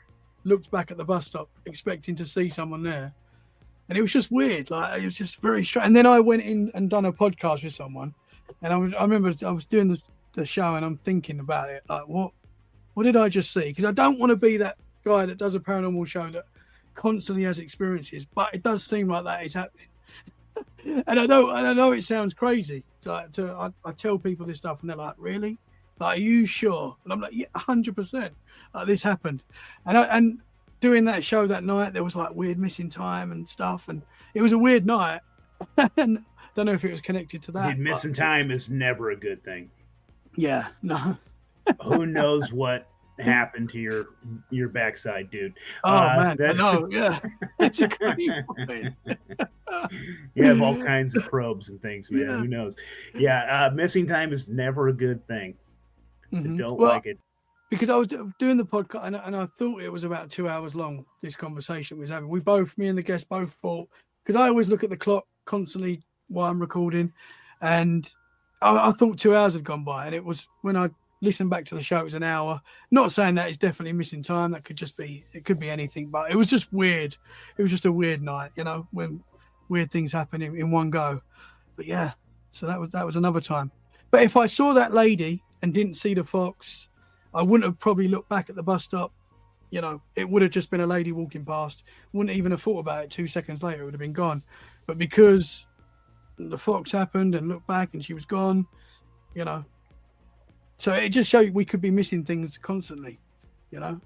looked back at the bus stop expecting to see someone there. And it was just weird. Like, it was just very strange. And then I went in and done a podcast with someone. And I remember I was doing the show and I'm thinking about it. Like, what did I just see? Because I don't want to be that guy that does a paranormal show that constantly has experiences. But it does seem like that is happening. And I know it sounds crazy. I tell people this stuff and they're like, really? Like, are you sure? And I'm like, yeah, 100%. Like, this happened. And doing that show that night, there was like weird missing time and stuff. And it was a weird night. And I don't know if it was connected to that. Missing time is never a good thing. Yeah, no. Who knows what happened to your backside, dude? Oh man, I know. Yeah, it's a great point. You have all kinds of probes and things, man. Who knows? Yeah, missing time is never a good thing. Mm-hmm. Don't like it. Because I was doing the podcast and I thought it was about 2 hours long. This conversation we was having. Me and the guest both thought, because I always look at the clock constantly while I'm recording, and I thought 2 hours had gone by, and it was when I listened back to the show, it was an hour. Not saying that it's definitely missing time. That could just be, it could be anything, but it was just weird. It was just a weird night, you know, when weird things happen in one go. But yeah, so that was another time. But if I saw that lady and didn't see the fox, I wouldn't have probably looked back at the bus stop. You know, it would have just been a lady walking past. Wouldn't even have thought about it. 2 seconds later, it would have been gone. But because the fox happened and looked back and she was gone, you know. So it just showed we could be missing things constantly, you know.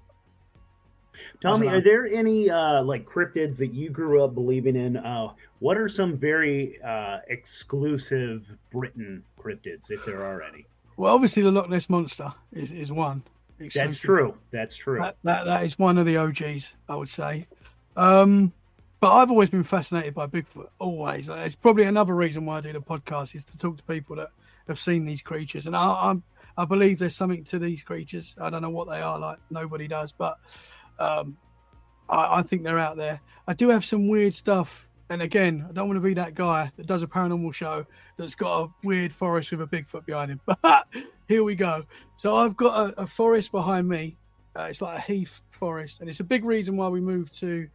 Tommy, are there any like cryptids that you grew up believing in? What are some very exclusive Britain cryptids, if there are any? Well, obviously the Loch Ness Monster is one. That's true. That's true. That is one of the OGs, I would say. But I've always been fascinated by Bigfoot, always. It's probably another reason why I do the podcast, is to talk to people that have seen these creatures. And I believe there's something to these creatures. I don't know what they are, like nobody does, but I think they're out there. I do have some weird stuff. And again, I don't want to be that guy that does a paranormal show that's got a weird forest with a Bigfoot behind him. But here we go. So I've got a forest behind me. It's like a heath forest. And it's a big reason why we moved to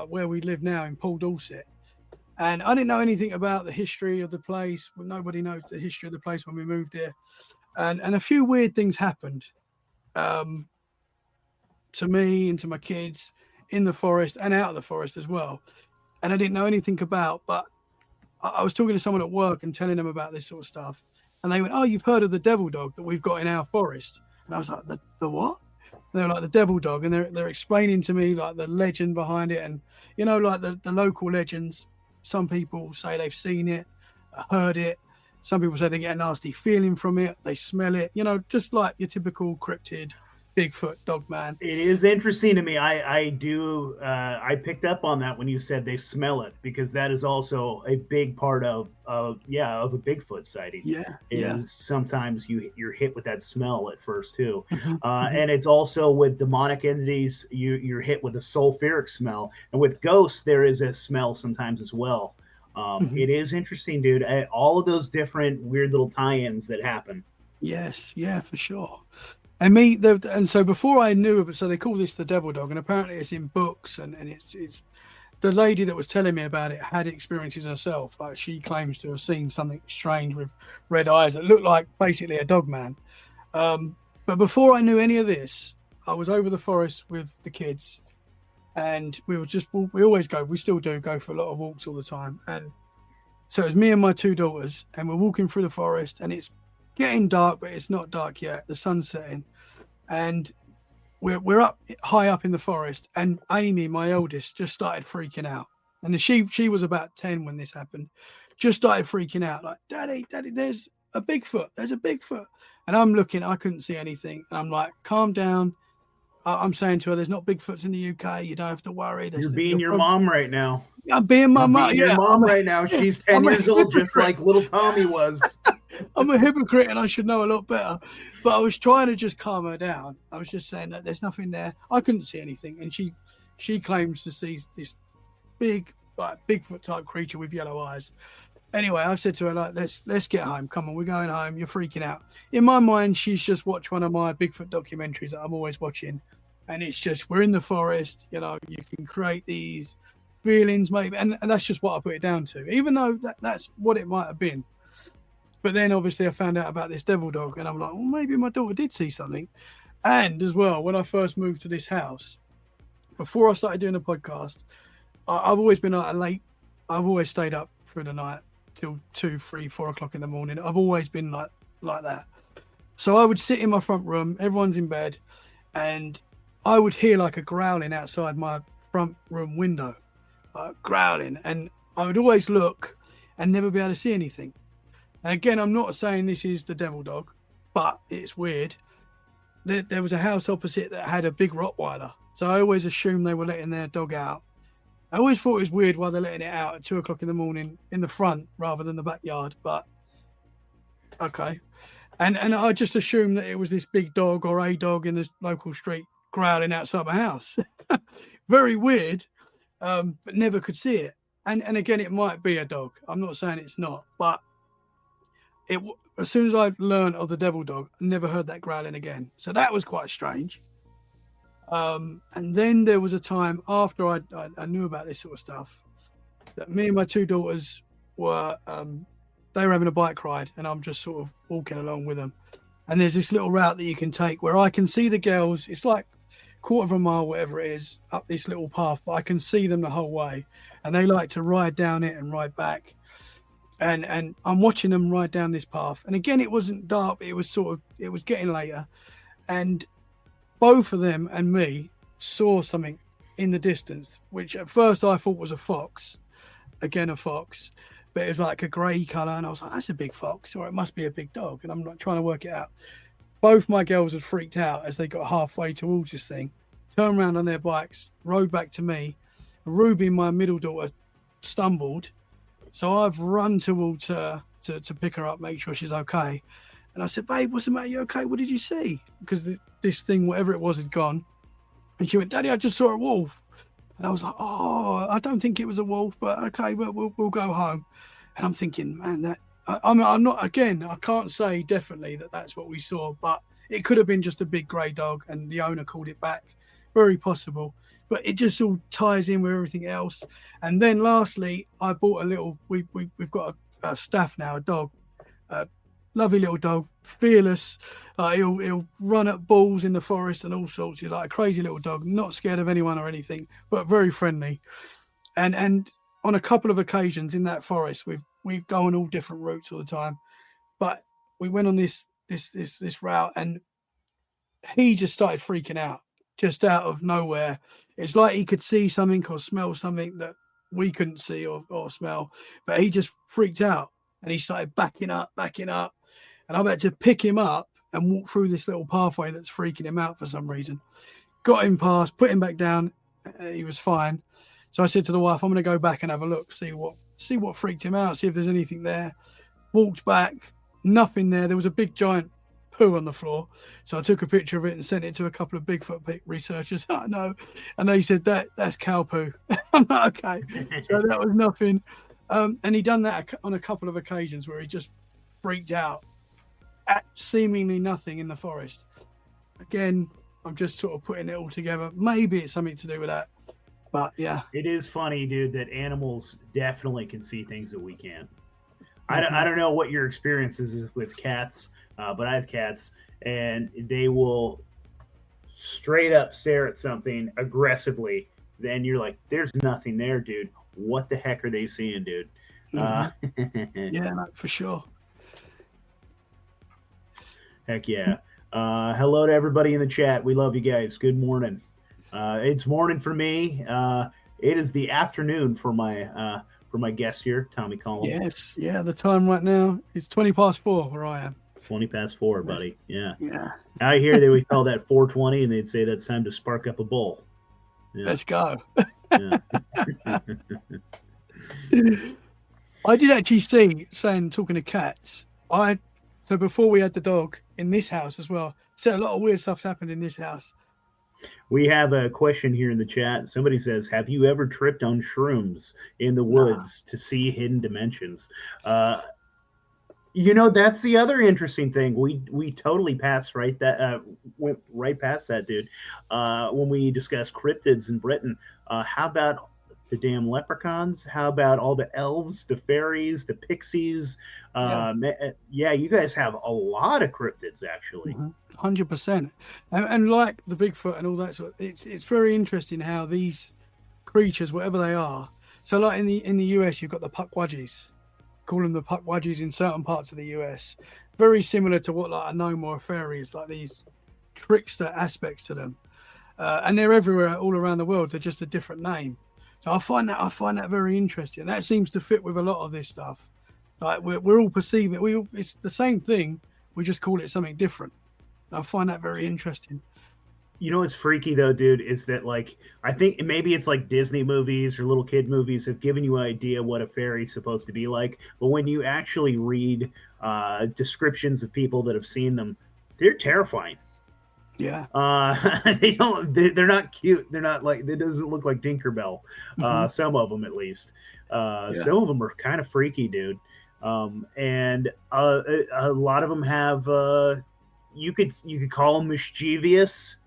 where we live now in Paul Dorset. And I didn't know anything about the history of the place. Well, nobody knows the history of the place when we moved here. And a few weird things happened to me and to my kids in the forest and out of the forest as well. And I didn't know anything about, but I was talking to someone at work and telling them about this sort of stuff. And they went, oh, you've heard of the devil dog that we've got in our forest? And I was like, the what? They're like the devil dog, and they're explaining to me like the legend behind it, and like the local legends. Some people say they've seen it, heard it. Some people say they get a nasty feeling from it. They smell it. Just like your typical cryptid, Bigfoot, dog man. It is interesting to me. I picked up on that when you said they smell it, because that is also a big part of a Bigfoot sighting. Sometimes you're hit with that smell at first too. And it's also with demonic entities, you're hit with a sulfuric smell, and with ghosts there is a smell sometimes as well. It is interesting, dude. All of those different weird little tie-ins that happen. Yes, yeah, for sure. And so before I knew of it, so they call this the devil dog, and apparently it's in books, and it's the lady that was telling me about it had experiences herself. Like, she claims to have seen something strange with red eyes that looked like basically a dog man. But before I knew any of this, I was over the forest with the kids, and we still do go for a lot of walks all the time. And so it was me and my two daughters, and we're walking through the forest, and it's getting dark, but it's not dark yet. The sun's setting, and we're up high up in the forest. And Amy, my eldest, just started freaking out. And she was about 10 when this happened. Just started freaking out, like, Daddy, there's a Bigfoot. There's a Bigfoot. And I'm looking, I couldn't see anything. And I'm like, calm down. I'm saying to her, there's not Bigfoots in the UK. You don't have to worry. You're being your mom right now. I'm being my mom. Your mom right now. She's 10 years old, just like little Tommy was. I'm a hypocrite and I should know a lot better. But I was trying to just calm her down. I was just saying that there's nothing there. I couldn't see anything. And she claims to see this big, like, Bigfoot type creature with yellow eyes. Anyway, I've said to her, like, let's get home. Come on, we're going home. You're freaking out. In my mind, she's just watched one of my Bigfoot documentaries that I'm always watching. And it's just, we're in the forest, you can create these feelings maybe. And that's just what I put it down to, even though that's what it might have been. But then obviously I found out about this devil dog, and I'm like, well, maybe my daughter did see something. And as well, when I first moved to this house, before I started doing a podcast, I've always been I've always stayed up through the night till 2, 3, 4 o'clock in the morning. I've always been like that. So I would sit in my front room, everyone's in bed, and I would hear like a growling outside my front room window, growling. And I would always look and never be able to see anything. And again, I'm not saying this is the devil dog, but it's weird. There was a house opposite that had a big Rottweiler. So I always assumed they were letting their dog out. I always thought it was weird why they're letting it out at 2 o'clock in the morning in the front rather than the backyard, but okay. And I just assumed that it was this big dog or a dog in the local street growling outside my house. Very weird, but never could see it. And again, it might be a dog. I'm not saying it's not, but as soon as I learned of the devil dog, I never heard that growling again. So that was quite strange. And then there was a time after I knew about this sort of stuff that me and my two daughters were they were having a bike ride, and I'm just sort of walking along with them. And there's this little route that you can take where I can see the girls. It's like quarter of a mile, whatever it is, up this little path, but I can see them the whole way. And they like to ride down it and ride back. And I'm watching them ride down this path. And again, it wasn't dark, but it was getting later. And both of them and me saw something in the distance, which at first I thought was a fox. Again, a fox. But it was like a grey colour. And I was like, that's a big fox, or it must be a big dog. And I'm like trying to work it out. Both my girls had freaked out as they got halfway towards this thing, turned around on their bikes, rode back to me. Ruby, my middle daughter, stumbled. So I've run towards her to pick her up, make sure she's okay. And I said, babe, what's the matter? You okay? What did you see? Because this thing, whatever it was, had gone. And she went, Daddy, I just saw a wolf. And I was like, oh, I don't think it was a wolf, but okay, we'll go home. And I'm thinking, man, I'm not, again, I can't say definitely that that's what we saw, but it could have been just a big grey dog and the owner called it back. Very possible. But it just all ties in with everything else. And then lastly, I bought a little, we've got a staff now, a dog, a lovely little dog, fearless. He'll run at balls in the forest and all sorts. He's like a crazy little dog, not scared of anyone or anything, but very friendly. And on a couple of occasions in that forest, we go on all different routes all the time. But we went on this route, and he just started freaking out, just out of nowhere. It's like he could see something or smell something that we couldn't see or smell, but he just freaked out and he started backing up. And I had to pick him up and walk through this little pathway that's freaking him out for some reason. Got him past, put him back down. He was fine. So I said to the wife, I'm going to go back and have a look, see what freaked him out, see if there's anything there. Walked back, nothing there. There was a big giant poo on the floor. So I took a picture of it and sent it to a couple of Bigfoot researchers. I know. And they said, that's cow poo. I'm like, okay. So that was nothing. And he done that on a couple of occasions where he just freaked out at seemingly nothing in the forest. Again, I'm just sort of putting it all together. Maybe it's something to do with that. But yeah. It is funny, dude, that animals definitely can see things that we can't. I don't know what your experience is with cats, but I have cats, and they will straight up stare at something aggressively. Then you're like, there's nothing there, dude. What the heck are they seeing, dude? Yeah, no, for sure. Heck yeah. Hello to everybody in the chat. We love you guys. Good morning. It's morning for me. It is the afternoon for my guest here, Tommy Cullen. Yes, yeah. The time right now is 4:20 where I am. 4:20, buddy. Yeah. Yeah. Out here they would call that 4:20, and they'd say that's time to spark up a bowl. Yeah. Let's go. Yeah. I did actually talking to cats. So before we had the dog in this house as well, so a lot of weird stuff's happened in this house. We have a question here in the chat. Somebody says, have you ever tripped on shrooms in the woods to see hidden dimensions? That's the other interesting thing. We totally went right past that, dude. When we discussed cryptids in Britain, how about the damn leprechauns? How about all the elves, the fairies, the pixies? You guys have a lot of cryptids, actually. 100%. And like the Bigfoot and all that sort, it's very interesting how these creatures, whatever they are. So like in the US, you've got the puckwudgies. Call them the puckwudgies in certain parts of the US. Very similar to what like a gnome or a fairy is, like these trickster aspects to them. And they're everywhere, all around the world. They're just a different name. So I find that very interesting. That seems to fit with a lot of this stuff. Like we're all perceiving it. It's the same thing. We just call it something different. I find that very interesting. You know what's freaky though, dude, is that like I think maybe it's like Disney movies or little kid movies have given you an idea what a fairy's supposed to be like, but when you actually read descriptions of people that have seen them, they're terrifying. Yeah. They're not cute. They're not like, it doesn't look like Tinkerbell. Some of them at least. Some of them are kind of freaky, dude. And a lot of them have you could call them mischievous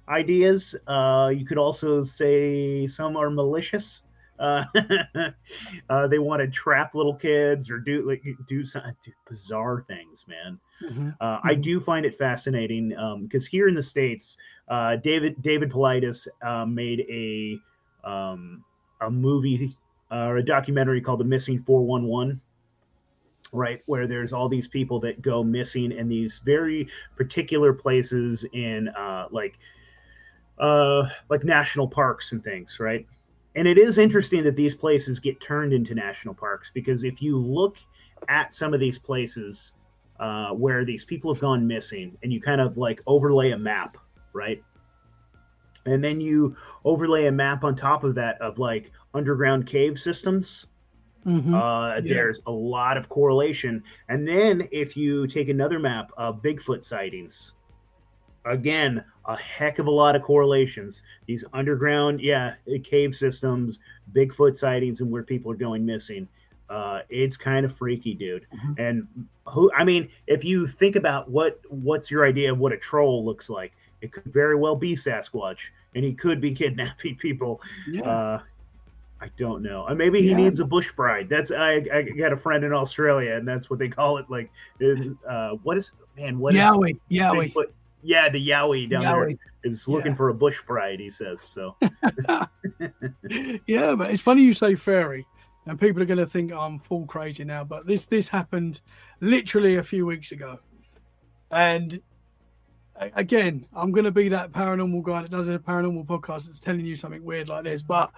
ideas. You could also say some are malicious. They want to trap little kids or do bizarre things, man. I do find it fascinating because here in the States, David Paulides made a movie or a documentary called The Missing 411. Right, where there's all these people that go missing in these very particular places in like national parks and things, right? And it is interesting that these places get turned into national parks, because if you look at some of these places where these people have gone missing, and you kind of like overlay a map, right? And then you overlay a map on top of that of like underground cave systems. There's a lot of correlation. And then if you take another map of Bigfoot sightings, again, a heck of a lot of correlations. These underground, cave systems, Bigfoot sightings, and where people are going missing. It's kind of freaky, dude. And if you think about what's your idea of what a troll looks like, it could very well be Sasquatch, and he could be kidnapping people. I don't know. Maybe he needs a bush bride. I got a friend in Australia, and that's what they call it. Like, what is Yowie? Bigfoot? Yeah, the Yowie down there is looking for a bush bride, he says. So. Yeah, but it's funny you say fairy, and people are going to think I'm full crazy now. But this happened literally a few weeks ago, and again, I'm going to be that paranormal guy that does a paranormal podcast that's telling you something weird like this. But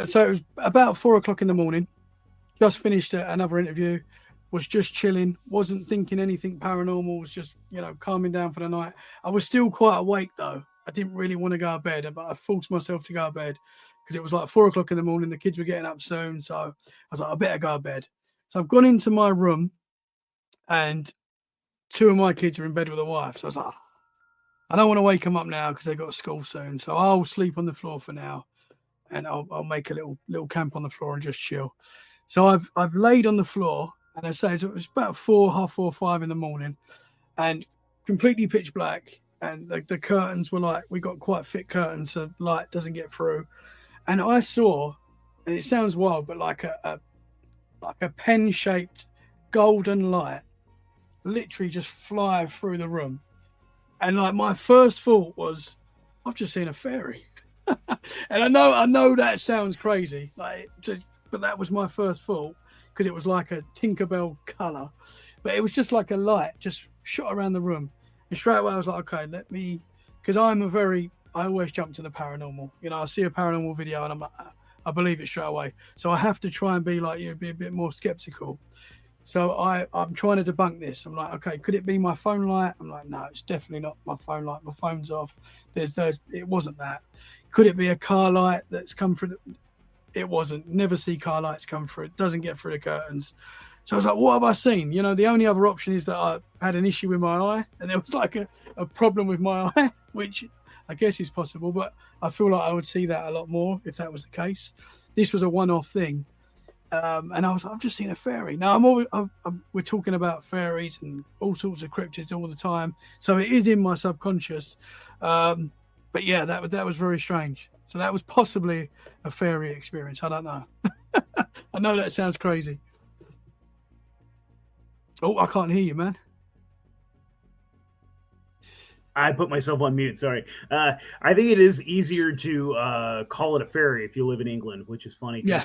so it was about 4 o'clock in the morning. Just finished another interview. Was just chilling. Wasn't thinking anything paranormal. Was just, calming down for the night. I was still quite awake though. I didn't really want to go to bed, but I forced myself to go to bed because it was like 4 o'clock in the morning. The kids were getting up soon. So I was like, I better go to bed. So I've gone into my room and 2 of my kids are in bed with a wife. So I was like, I don't want to wake them up now because they've got school soon. So I'll sleep on the floor for now and I'll make a little camp on the floor and just chill. So I've laid on the floor and I say, so it was about 4, half 4, 5 in the morning and completely pitch black. And the curtains were like, we got quite thick curtains so light doesn't get through. And I saw, and it sounds wild, but like a pen-shaped golden light literally just fly through the room. And like my first thought was, I've just seen a fairy. And I know that sounds crazy, but that was my first thought because it was like a Tinkerbell colour. But it was just like a light just shot around the room. And straight away I was like, okay, because I always jump to the paranormal. I see a paranormal video and I'm like, I believe it straight away. So I have to try and be like you, be a bit more skeptical. So I'm trying to debunk this. I'm like, okay, could it be my phone light? I'm like, no, it's definitely not my phone light. My phone's off. It wasn't that. Could it be a car light that's come through? It wasn't. Never see car lights come through. It doesn't get through the curtains. So I was like, what have I seen? The only other option is that I had an issue with my eye and there was like a problem with my eye, which I guess is possible, but I feel like I would see that a lot more if that was the case. This was a one-off thing. And I was like, I've just seen a fairy. Now we're talking about fairies and all sorts of cryptids all the time. So it is in my subconscious. But yeah, that was very strange. So that was possibly a fairy experience. I don't know. I know that sounds crazy. Oh, I can't hear you, man. I put myself on mute. Sorry. I think it is easier to call it a fairy if you live in England, which is funny. Yeah.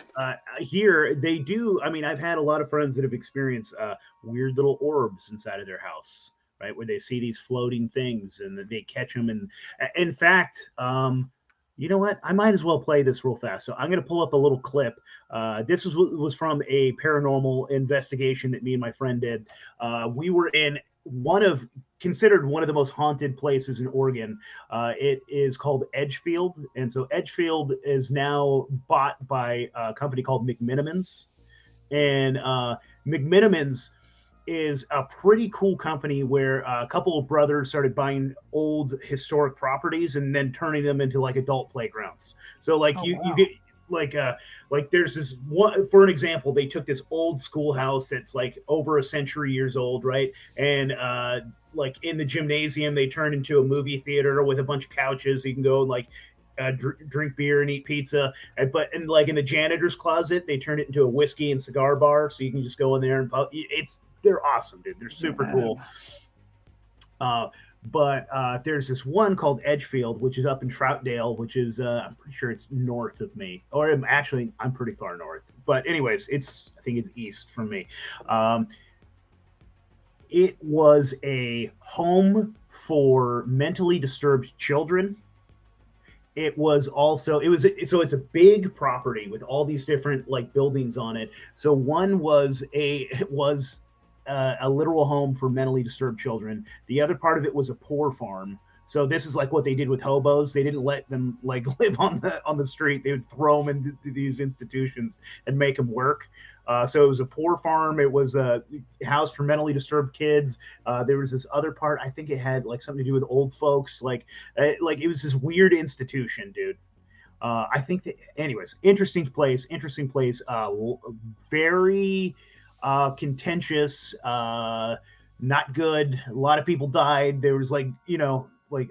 Here they do. I mean, I've had a lot of friends that have experienced weird little orbs inside of their house, right? Where they see these floating things and they catch them. And in fact, you know what? I might as well play this real fast. So I'm going to pull up a little clip. This was from a paranormal investigation that me and my friend did. We were in considered one of the most haunted places in Oregon. It is called Edgefield. And so Edgefield is now bought by a company called McMenamins. And McMenamins is a pretty cool company where a couple of brothers started buying old historic properties and then turning them into like adult playgrounds. So you get like there's this one, for an example, they took this old schoolhouse that's like over a century years old, right? And like in the gymnasium, they turned into a movie theater with a bunch of couches. So you can go like drink beer and eat pizza. But like in the janitor's closet, they turned it into a whiskey and cigar bar. So you can just go in there and they're awesome, dude. They're super cool. But there's this one called Edgefield, which is up in Troutdale, which is I'm pretty sure it's north of me, or I'm pretty far north. But anyways, I think it's east from me. It was a home for mentally disturbed children. It's a big property with all these different like buildings on it. So one was a literal home for mentally disturbed children. The other part of it was a poor farm. So this is like what they did with hobos. They didn't let them like live on the street. They would throw them into these institutions and make them work. So it was a poor farm. It was a house for mentally disturbed kids. There was this other part. I think it had like something to do with old folks. Like it was this weird institution, dude. I think that, anyways, interesting place. Very contentious, not good. A lot of people died. There was like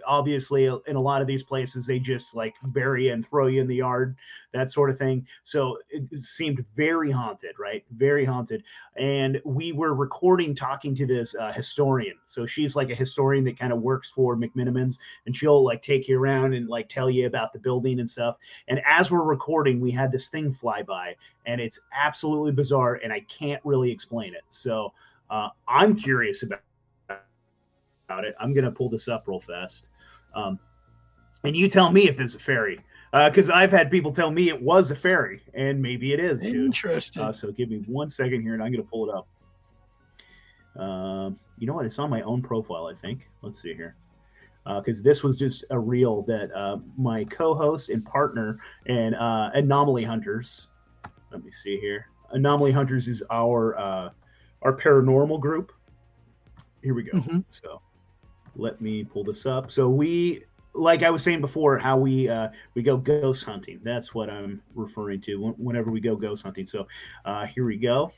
obviously in a lot of these places they just like bury you and throw you in the yard, that sort of thing. So it seemed very haunted, right? Very haunted. And we were talking to this historian. So she's like a historian that kind of works for McMenamins, and she'll like take you around and like tell you about the building and stuff. And as we're recording, we had this thing fly by, and it's absolutely bizarre, and I can't really explain it. So I'm curious about it. I'm going to pull this up real fast. And you tell me if it's a fairy. Because I've had people tell me it was a fairy, and maybe it is, dude. Interesting. So give me 1 second here, and I'm going to pull it up. You know what? It's on my own profile, I think. Let's see here. Because this was just a reel that my co-host and partner and Anomaly Hunters. Let me see here. Anomaly Hunters is our paranormal group. Here we go. Mm-hmm. So let me pull this up. So we, like I was saying before, how we go ghost hunting. That's what I'm referring to whenever we go ghost hunting. So here we go.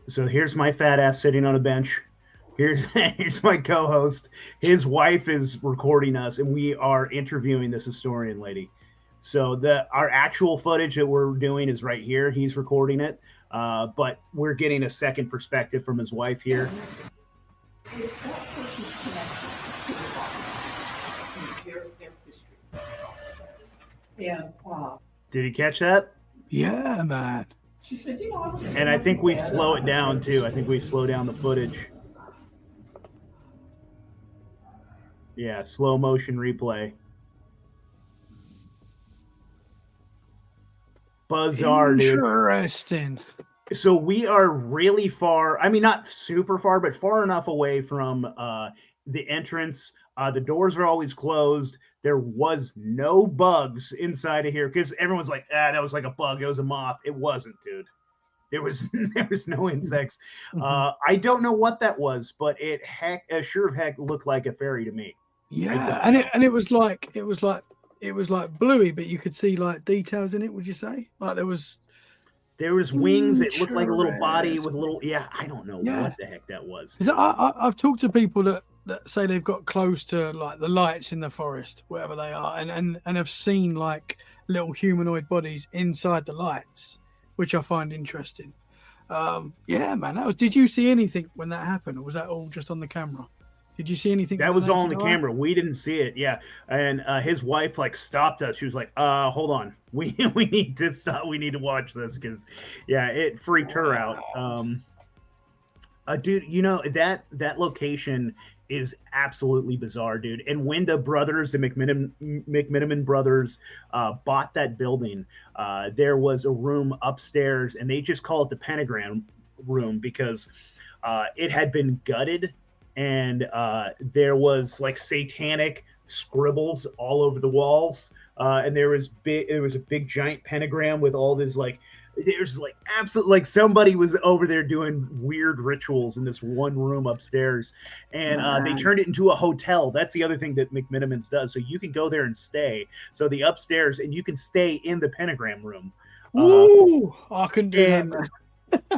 So here's my fat ass sitting on a bench. Here's my co-host. His wife is recording us, and we are interviewing this historian lady. So our actual footage that we're doing is right here. He's recording it, but we're getting a second perspective from his wife here. Yeah. Did you catch that? Yeah, man. She said, you know, And I think we slow it down too. I think we slow down the footage. Yeah, slow motion replay. Bizarre, dude. Interesting. So we are really far. I mean, not super far, but far enough away from the entrance. The doors are always closed. There was no bugs inside of here because everyone's like, that was like a bug. It was a moth. It wasn't, dude. There was no insects. I don't know what that was, but it sure of heck looked like a fairy to me. Yeah, and it was like bluey, but you could see like details in it. Would you say like there was wings? It looked like a little body with a little. Yeah, I don't know what the heck that was. I've talked to people that say they've got close to like the lights in the forest, wherever they are, and have seen like little humanoid bodies inside the lights, which I find interesting. Yeah, man. Did you see anything when that happened, or was that all just on the camera? Did you see anything? That was all on the camera. We didn't see it. Yeah, and his wife like stopped us. She was like, "Hold on, we need to stop. We need to watch this because, yeah, it freaked her out." Dude, you know that location is absolutely bizarre, dude. And when the McMiniman brothers bought that building, there was a room upstairs, and they just call it the Pentagram room because it had been gutted. And there was like satanic scribbles all over the walls, and there was a big giant pentagram with all this like there's like absolute like somebody was over there doing weird rituals in this one room upstairs, and they turned it into a hotel. That's the other thing that McMiniman's does. So you can go there and stay. So the upstairs, and you can stay in the pentagram room. Ooh, I can do that.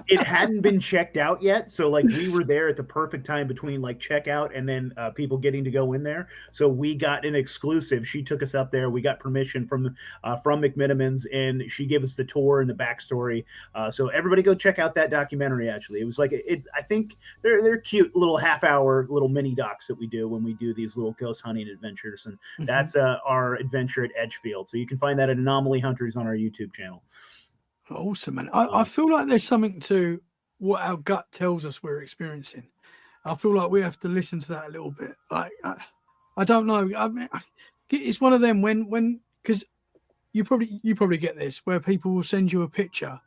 It hadn't been checked out yet, so like we were there at the perfect time between like checkout and then people getting to go in there. So we got an exclusive. She took us up there. We got permission from McMiniman's, and she gave us the tour and the backstory. So everybody go check out that documentary. Actually, it was like I think they're cute little half-hour little mini docs that we do when we do these little ghost hunting adventures, and that's our adventure at Edgefield. So you can find that at Anomaly Hunters on our YouTube channel. Awesome, man. I feel like there's something to what our gut tells us we're experiencing. I feel like we have to listen to that a little bit. Like, I don't know. I mean, it's one of them when because you probably get this where people will send you a picture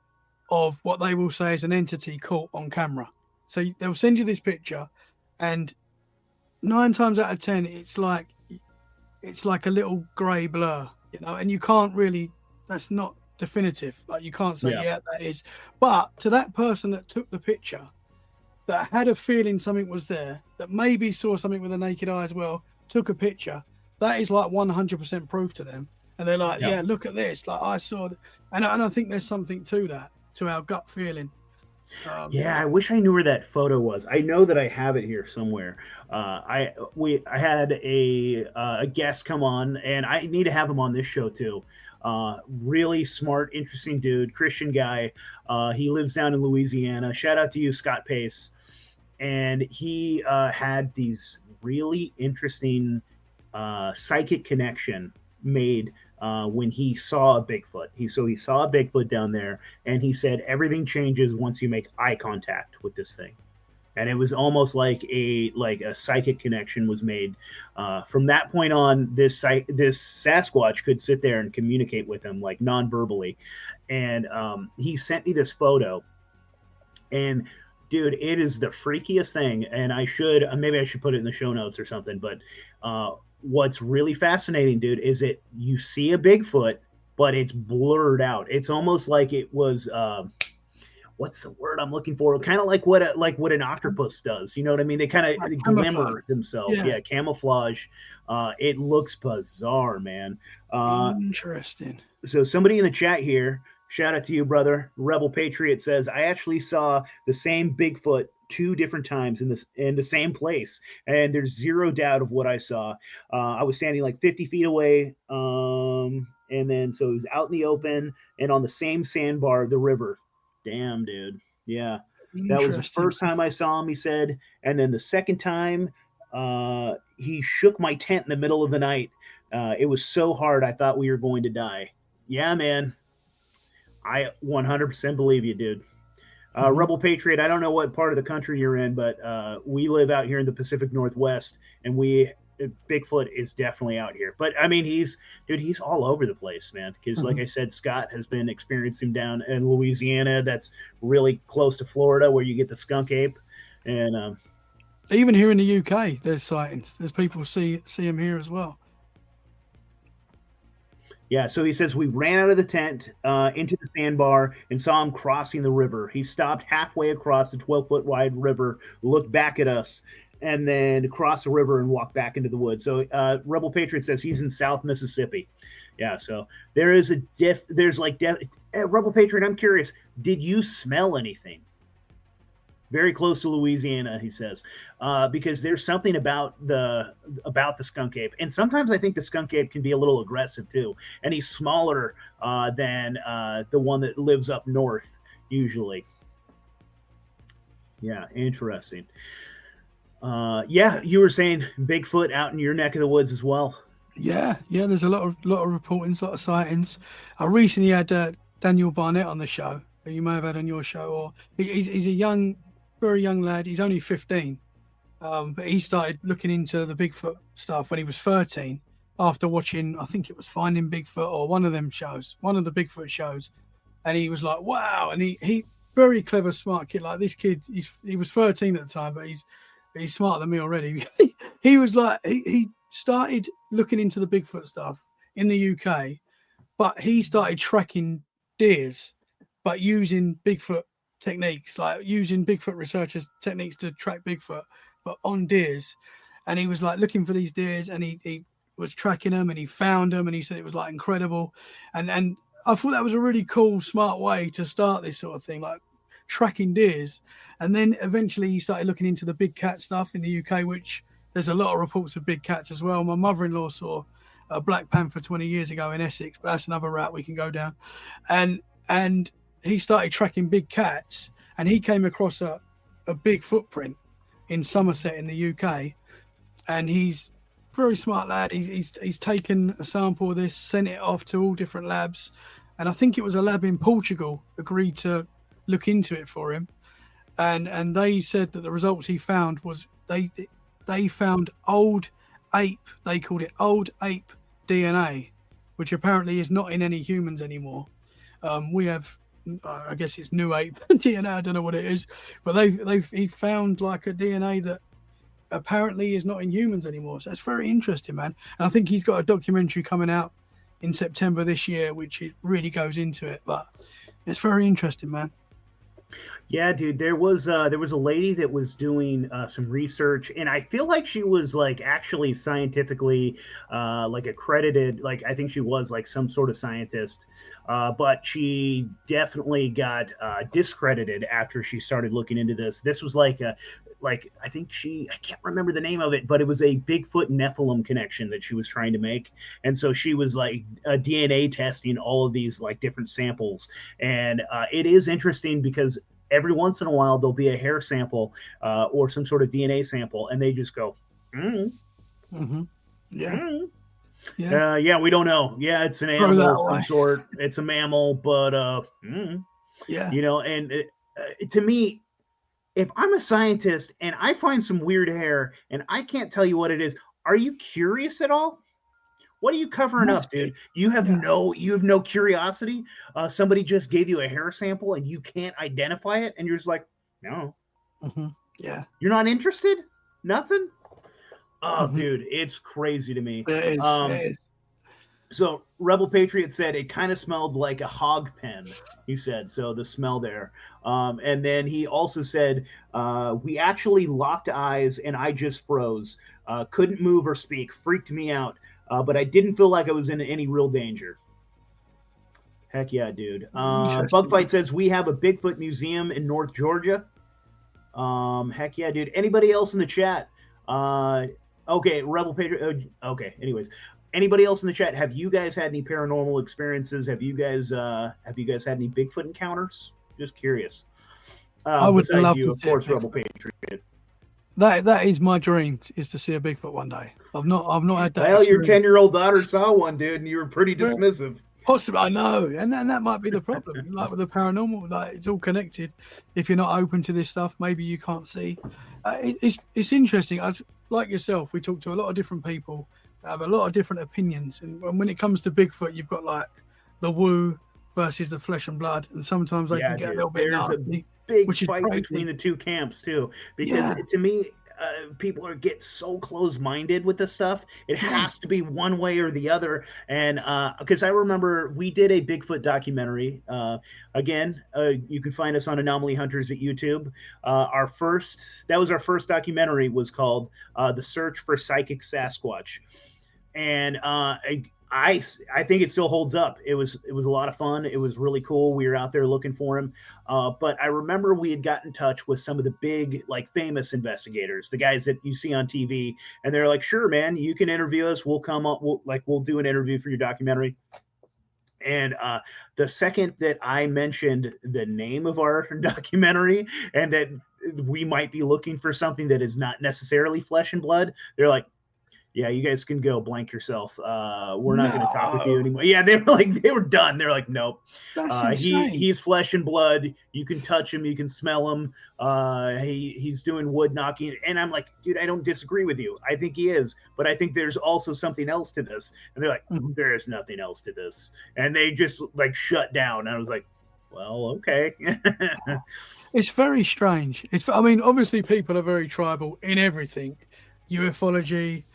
of what they will say is an entity caught on camera. So they'll send you this picture, and 9 times out of 10, it's like a little grey blur, you know, and you can't really. That's not definitive. Like you can't say that is, but to that person that took the picture, that had a feeling something was there, that maybe saw something with a naked eye as well, took a picture, that is like 100% proof to them, and they're like, yeah, look at this, like I saw and I think there's something to that, to our gut feeling. I wish I knew where that photo was. I know that I have it here somewhere. I had a guest come on, and I need to have him on this show too. Really smart, interesting dude, Christian guy. He lives down in Louisiana. Shout out to you, Scott Pace. And he had these really interesting psychic connection made when he saw a Bigfoot. He saw a Bigfoot down there, and he said everything changes once you make eye contact with this thing. And it was almost like a psychic connection was made. From that point on, this Sasquatch could sit there and communicate with him like non-verbally. And he sent me this photo, and dude, it is the freakiest thing. And maybe I should put it in the show notes or something. But what's really fascinating, dude, is you see a Bigfoot, but it's blurred out. It's almost like it was. What's the word I'm looking for? Kind of like what an octopus does. You know what I mean? They kind of glimmer themselves. Yeah, camouflage. It looks bizarre, man. Interesting. So somebody in the chat here, shout out to you, brother. Rebel Patriot says, I actually saw the same Bigfoot 2 different times in the same place, and there's zero doubt of what I saw. I was standing like 50 feet away, and then so it was out in the open and on the same sandbar of the river. Damn, dude. Yeah. That was the first time I saw him, he said. And then the second time, he shook my tent in the middle of the night. It was so hard, I thought we were going to die. Yeah, man. I 100% believe you, dude. Rebel Patriot, I don't know what part of the country you're in, but we live out here in the Pacific Northwest, and Bigfoot is definitely out here. But I mean, he's all over the place, man. Because like I said, Scott has been experiencing down in Louisiana. That's really close to Florida, where you get the skunk ape. And even here in the UK, there's sightings. There's people see him here as well. Yeah, so he says we ran out of the tent into the sandbar and saw him crossing the river. He stopped halfway across the 12-foot wide river, looked back at us, and then crossed the river and walked back into the woods. So Rebel Patriot says he's in South Mississippi. Yeah, so there is Rebel Patriot, I'm curious, did you smell anything? Very close to Louisiana, he says, because there's something about the skunk ape, and sometimes I think the skunk ape can be a little aggressive too, and he's smaller than the one that lives up north usually. Yeah, interesting. Yeah, you were saying Bigfoot out in your neck of the woods as well. Yeah, there's a lot of reportings, a lot of sightings. I recently had Daniel Barnett on the show, who you may have had on your show, or he's a very young lad. He's only 15, but he started looking into the Bigfoot stuff when he was 13 after watching, I think it was Finding Bigfoot or one of the Bigfoot shows, and he was like, wow. And he very clever, smart kid. Like this kid, he was 13 at the time, but he's smarter than me already. He was like, he started looking into the Bigfoot stuff in the UK, but he started tracking deers, but using Bigfoot techniques, like using Bigfoot researchers' techniques to track Bigfoot, but on deers. And he was like looking for these deers, and he was tracking them, and he found them, and he said it was like incredible. And I thought that was a really cool, smart way to start this sort of thing, like tracking deers. And then eventually he started looking into the big cat stuff in the UK, which there's a lot of reports of big cats as well. My mother-in-law saw a black panther 20 years ago in Essex, but that's another route we can go down. And he started tracking big cats, and he came across a big footprint in Somerset in the UK. And he's a very smart lad. He's taken a sample of this, sent it off to all different labs, and I think it was a lab in Portugal agreed to look into it for him, and they said that the results he found was they found old ape. They called it old ape DNA, which apparently is not in any humans anymore. We have, I guess it's new ape DNA. I don't know what it is, but he found like a DNA that apparently is not in humans anymore. So it's very interesting, man. And I think he's got a documentary coming out in September this year, which it really goes into it. But it's very interesting, man. Yeah, dude, there was a lady that was doing some research, and I feel like she was like actually scientifically like accredited. Like I think she was like some sort of scientist, but she definitely got discredited after she started looking into this. This was like I can't remember the name of it, but it was a Bigfoot Nephilim connection that she was trying to make, and so she was like DNA testing all of these like different samples, and it is interesting because every once in a while there'll be a hair sample or some sort of DNA sample, and they just go, Mm-hmm. Yeah. Yeah, we don't know. Yeah, it's an animal of some sort. It's a mammal, but yeah, you know, and to me, if I'm a scientist and I find some weird hair and I can't tell you what it is, are you curious at all? What are you covering up, dude? You have no curiosity. Somebody just gave you a hair sample and you can't identify it, and you're just like, no. Yeah. You're not interested? Nothing? Oh, dude, it's crazy to me. It is. So Rebel Patriot said it kind of smelled like a hog pen, he said. So the smell there. And then he also said, we actually locked eyes and I just froze. Couldn't move or speak. Freaked me out. But I didn't feel like I was in any real danger. Heck yeah, dude. Bugfight says we have a Bigfoot museum in North Georgia. Heck yeah, dude. Anybody else in the chat? Okay, Rebel Patriot. Okay, anyways. Anybody else in the chat? Have you guys had any paranormal experiences? Have you guys had any Bigfoot encounters? Just curious. I would love you, to of course, Rebel Patriot. That is my dream, is to see a Bigfoot one day. I've not had that. Well, your 10-year-old daughter saw one, dude, and you were pretty dismissive. Possibly, I know, and that might be the problem. Like with the paranormal, like it's all connected. If you're not open to this stuff, maybe you can't see. It's interesting. Like yourself, we talk to a lot of different people, have a lot of different opinions, and when it comes to Bigfoot, you've got like the woo versus the flesh and blood, and sometimes they can get a little bit nasty. Big fight between the two camps too, because to me, people get so close-minded with this stuff. It has to be one way or the other. And because I remember we did a Bigfoot documentary. Again, you can find us on Anomaly Hunters at YouTube. Our first documentary was called "The Search for Psychic Sasquatch," and I think it still holds up. It was a lot of fun. It was really cool. We were out there looking for him. But I remember we had got in touch with some of the big, like, famous investigators, the guys that you see on TV, and they're like, "Sure, man, you can interview us. We'll come up. We'll do an interview for your documentary." And the second that I mentioned the name of our documentary and that we might be looking for something that is not necessarily flesh and blood, they're like, "Yeah, you guys can go blank yourself. We're not going to talk with you anymore." Yeah, they were done. They're like, "Nope. He's flesh and blood. You can touch him. You can smell him. He's doing wood knocking." And I'm like, "Dude, I don't disagree with you. I think he is, but I think there's also something else to this." And they're like, "There is nothing else to this." And they just like shut down. And I was like, "Well, okay." It's very strange. I mean, obviously people are very tribal in everything. Ufology,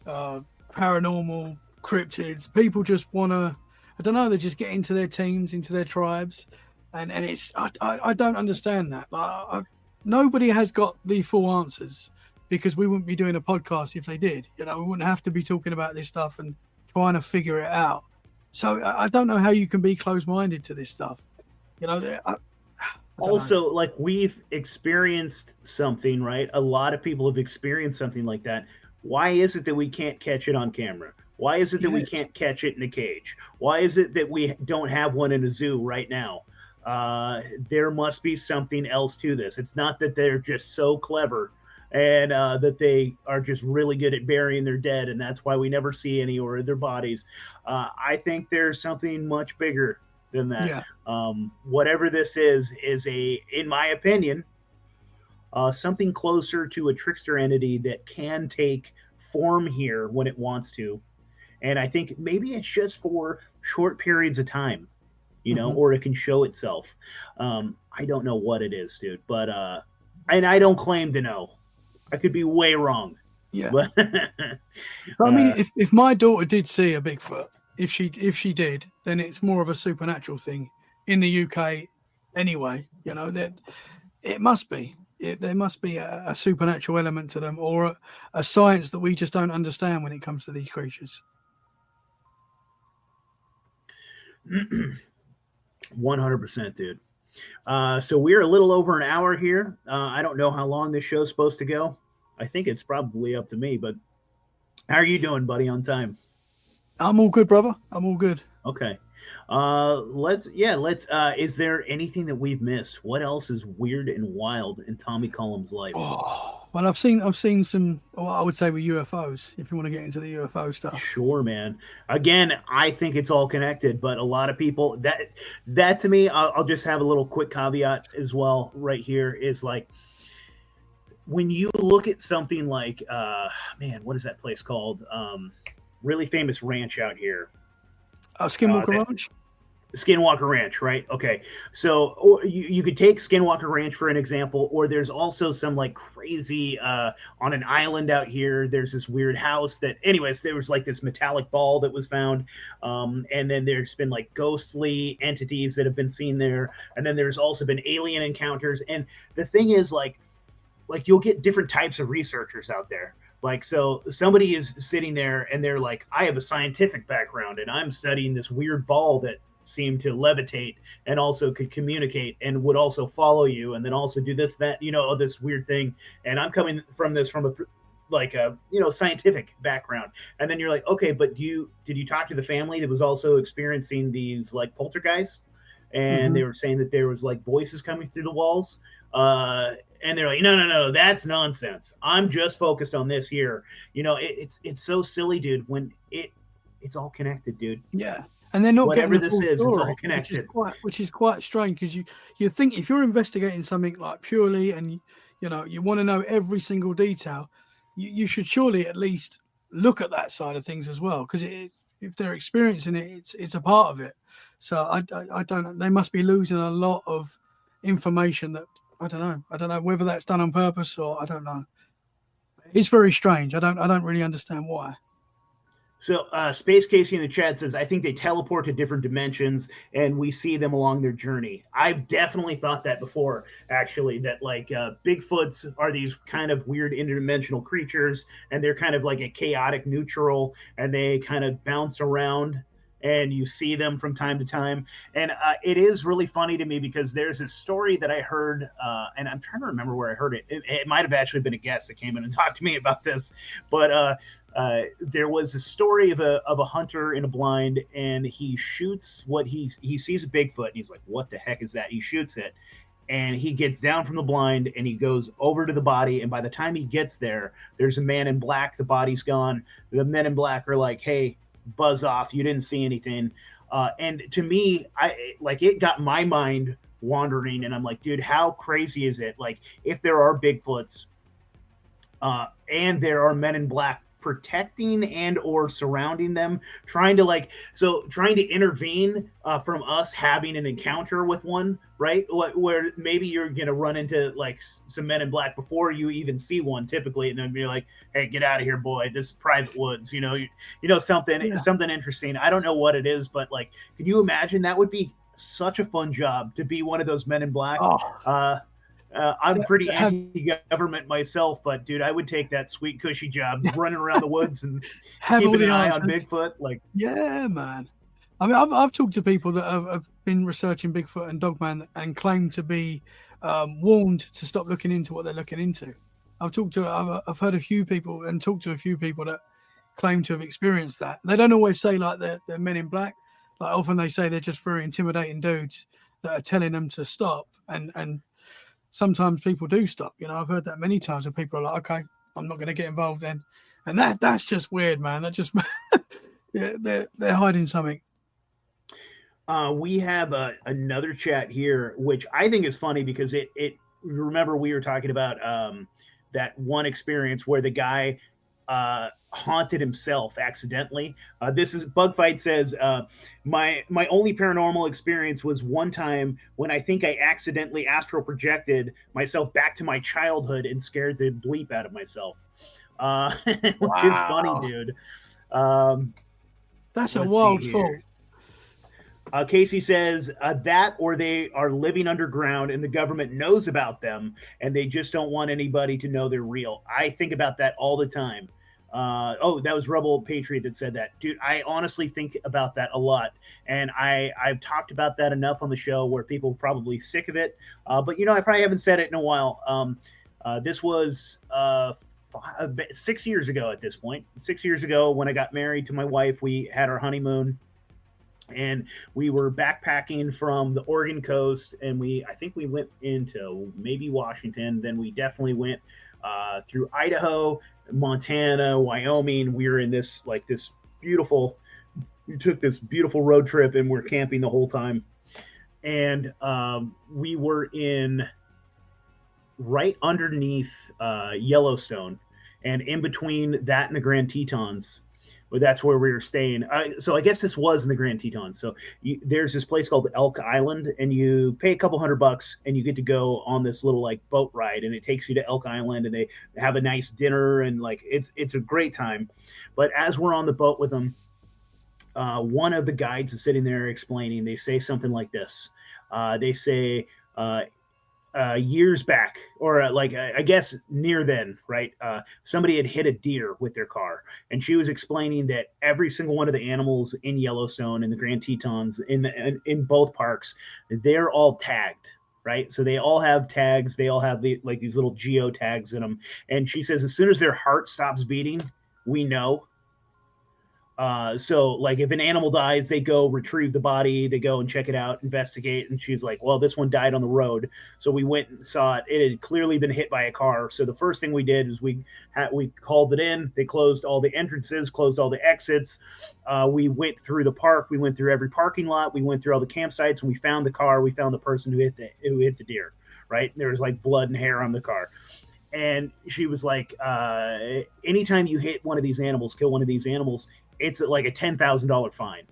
paranormal, cryptids. People just want to, I don't know, they just get into their teams, into their tribes, and it's I don't understand that. Nobody has got the full answers, because we wouldn't be doing a podcast if they did. We wouldn't have to be talking about this stuff and trying to figure it out. So I don't know how you can be closed-minded to this stuff. Also, like, we've experienced something, right? A lot of people have experienced something like that. Why is it that we can't catch it on camera? Why is it that we can't catch it in a cage? Why is it that we don't have one in a zoo right now? There must be something else to this. It's not that they're just so clever and that they are just really good at burying their dead, and that's why we never see any or their bodies. I think there's something much bigger than that. Yeah. Whatever this is in my opinion, something closer to a trickster entity that can take form here when it wants to. And I think maybe it's just for short periods of time, or it can show itself. I don't know what it is, dude, but and I don't claim to know. I could be way wrong. Yeah. But I mean, if my daughter did see a Bigfoot, if she did, then it's more of a supernatural thing in the UK anyway. That it must be. There must be a supernatural element to them, or a science that we just don't understand when it comes to these creatures. 100%, dude. So we're a little over an hour here. I don't know how long this show's supposed to go. I think it's probably up to me, but how are you doing, buddy, on time? I'm all good, brother. I'm all good. Okay. Let's is there anything that we've missed? What else is weird and wild in Tommy Cullen's life? Well, I've seen some, what I would say were UFOs, if you want to get into the UFO stuff. Sure, man. Again, I think it's all connected, but a lot of people that to me, I'll just have a little quick caveat as well right here is like when you look at something like man, what is that place called? Really famous ranch out here. Skinwalker Ranch? Skinwalker Ranch, right? Okay. So or you could take Skinwalker Ranch for an example, or there's also some like crazy on an island out here. There's this weird house that, anyways, there was like this metallic ball that was found. And then there's been like ghostly entities that have been seen there. And then there's also been alien encounters. And the thing is like you'll get different types of researchers out there. Like, so somebody is sitting there and they're like, I have a scientific background and I'm studying this weird ball that seemed to levitate and also could communicate and would also follow you and then also do this, that, this weird thing. And I'm coming from a scientific background. And then you're like, okay, but did you talk to the family that was also experiencing these like poltergeists? And they were saying that there was like voices coming through the walls. And they're like, no, that's nonsense. I'm just focused on this here. It's so silly, dude, when it's all connected, dude. Yeah. And they're not whatever getting the this full is, story, it's all connected. Which is quite strange because you think if you're investigating something like purely and you want to know every single detail, you should surely at least look at that side of things as well, because if they're experiencing it, it's a part of it. So I don't know. They must be losing a lot of information that I don't know whether that's done on purpose or I don't know. It's very strange. I don't really understand why. So Space Casey in the chat says, I think they teleport to different dimensions and we see them along their journey. I've definitely thought that before, actually, that like Bigfoots are these kind of weird interdimensional creatures and they're kind of like a chaotic neutral and they kind of bounce around and you see them from time to time. And it is really funny to me because there's a story that I heard, and I'm trying to remember where I heard it. It might have actually been a guest that came in and talked to me about this, but there was a story of a hunter in a blind, and he shoots what he sees a Bigfoot, and he's like, what the heck is that? He shoots it, and he gets down from the blind, and he goes over to the body, and by the time he gets there, there's a man in black. The body's gone. The men in black are like, hey, buzz off, you didn't see anything. And to me, it got my mind wandering, and I'm like, dude, how crazy is it? Like, if there are Bigfoots and there are men in black protecting and or surrounding them, trying to intervene from us having an encounter with one, right? Where maybe you're gonna run into like some men in black before you even see one, typically, and then be like, hey, get out of here, boy, this is private woods, something interesting. I don't know what it is, but like, can you imagine? That would be such a fun job to be one of those men in black. I'm pretty anti-government myself, but dude, I would take that sweet cushy job running around the woods and keeping an eye on Bigfoot. Like, yeah, man. I mean, I've talked to people that have been researching Bigfoot and Dogman and claim to be warned to stop looking into what they're looking into. I've heard a few people and talked to a few people that claim to have experienced that. They don't always say like they're men in black. Like often they say they're just very intimidating dudes that are telling them to stop, and sometimes people do stop. I've heard that many times, and people are like, okay, I'm not going to get involved then. And that's just weird, man. That just yeah, they're hiding something. We have another chat here, which I think is funny because it remember we were talking about that one experience where the guy haunted himself accidentally. This is Bugfight says, my only paranormal experience was one time when I think I accidentally astral projected myself back to my childhood and scared the bleep out of myself. Which is funny, dude. That's a wild thought. Casey says that, or they are living underground and the government knows about them and they just don't want anybody to know they're real. I think about that all the time. That was Rebel Patriot that said that. Dude, I honestly think about that a lot. And I've talked about that enough on the show where people are probably sick of it. But, I probably haven't said it in a while. This was 6 years ago at this point. 6 years ago when I got married to my wife, we had our honeymoon. And we were backpacking from the Oregon coast, and I think we went into maybe Washington. Then we definitely went through Idaho, Montana, Wyoming. We were in this beautiful. We took this beautiful road trip and we're camping the whole time. And we were right underneath Yellowstone, and in between that and the Grand Tetons. Well, that's where we were staying. So I guess this was in the Grand Tetons. So there's this place called Elk Island, and you pay a couple $100 and you get to go on this little like boat ride, and it takes you to Elk Island, and they have a nice dinner, and like it's a great time. But as we're on the boat with them, one of the guides is sitting there explaining. They say something like this. They say years back, or I guess near then, right? Somebody had hit a deer with their car, and she was explaining that every single one of the animals in Yellowstone and the Grand Tetons in both parks, they're all tagged, right? So they all have tags. They all have these little geo tags in them. And she says as soon as their heart stops beating, we know. So like if an animal dies, they go retrieve the body, they go and check it out, investigate. And she's like, well, this one died on the road. So we went and saw it. It had clearly been hit by a car. So the first thing we did is we called it in. They closed all the entrances, closed all the exits. We went through the park. We went through every parking lot. We went through all the campsites, and we found the car. We found the person who hit the deer, right? There was like blood and hair on the car. And she was like, anytime you hit one of these animals, kill one of these animals, it's like a $10,000 fine.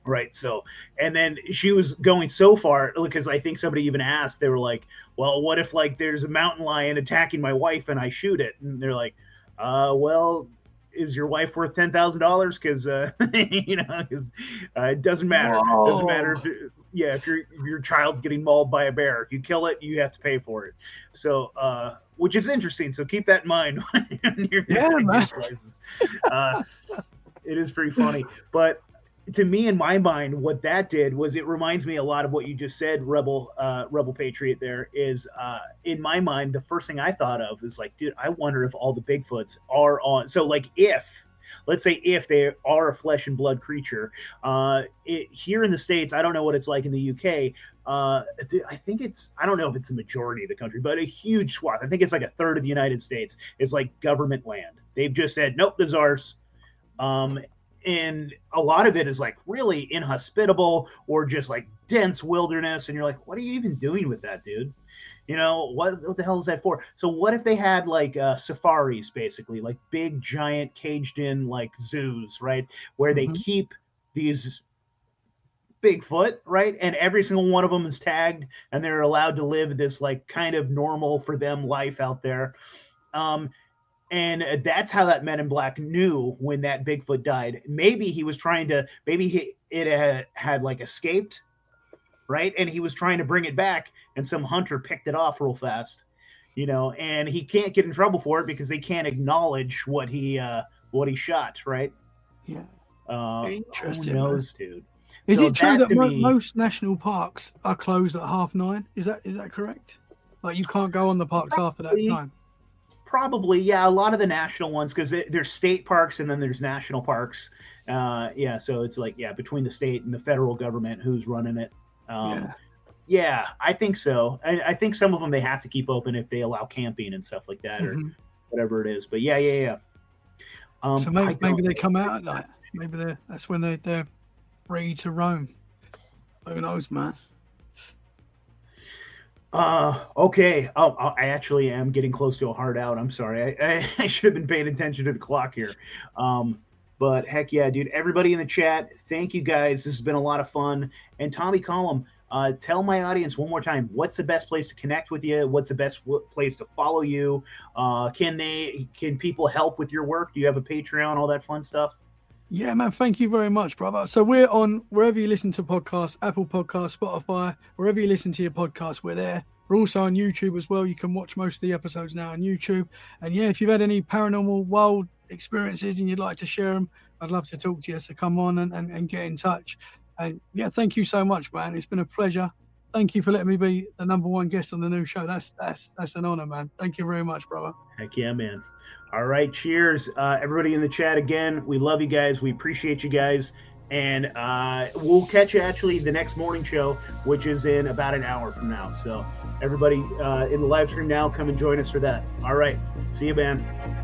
Right. So, and then she was going so far because I think somebody even asked, they were like, well, what if like there's a mountain lion attacking my wife and I shoot it? And they're like, well, is your wife worth $10,000? Because, it doesn't matter. It doesn't matter. If your child's getting mauled by a bear, if you kill it, you have to pay for it. So, which is interesting. So keep that in mind when you're visiting these places. It is pretty funny. But to me, in my mind, what that did was it reminds me a lot of what you just said, Rebel Patriot. There is, in my mind, the first thing I thought of is like, dude, I wonder if all the Bigfoots are on. So like let's say if they are a flesh and blood creature, here in the States, I don't know what it's like in the UK. I think I don't know if it's a majority of the country, but a huge swath. I think it's like a third of the United States is like government land. They've just said, nope, this is ours. And a lot of it is like really inhospitable or just like dense wilderness. And you're like, what are you even doing with that, dude? What the hell is that for? So what if they had like safaris, basically like big, giant caged in like zoos, right? Where they keep these Bigfoot, right? And every single one of them is tagged and they're allowed to live this like kind of normal for them life out there. And that's how that Men in Black knew when that Bigfoot died. Maybe he was trying to, it had like escaped, right? And he was trying to bring it back and some hunter picked it off real fast, and he can't get in trouble for it because they can't acknowledge what he shot, right? Yeah. Interesting. Who knows, dude? Is it true that most national parks are closed at 9:30? Is that correct? Like you can't go on the parks after that time? Probably, yeah. A lot of the national ones, because there's state parks and then there's national parks. So it's like, between the state and the federal government who's running it. Yeah, I think so. I think some of them they have to keep open if they allow camping and stuff like that or whatever it is. But yeah. So maybe they come out at night. Maybe that's when they're free to roam. Who knows, man? Okay. I actually am getting close to a hard out. I'm sorry. I should have been paying attention to the clock here. But heck yeah, dude. Everybody in the chat, thank you guys. This has been a lot of fun. And Tommy Cullen, tell my audience one more time, what's the best place to connect with you? What's the best place to follow you? Can people help with your work? Do you have a Patreon, all that fun stuff? Yeah, man. Thank you very much, brother. So we're on wherever you listen to podcasts, Apple Podcasts, Spotify, wherever you listen to your podcasts, we're there. We're also on YouTube as well. You can watch most of the episodes now on YouTube. And yeah, if you've had any paranormal wild experiences and you'd like to share them, I'd love to talk to you. So come on and get in touch. And yeah, thank you so much, man. It's been a pleasure. Thank you for letting me be the #1 guest on the new show. That's an honor, man. Thank you very much, brother. Heck yeah, man. All right, cheers. Everybody in the chat again, we love you guys. We appreciate you guys. And we'll catch you actually the next morning show, which is in about an hour from now. So Everybody in the live stream now, come and join us for that. All right. See you, man.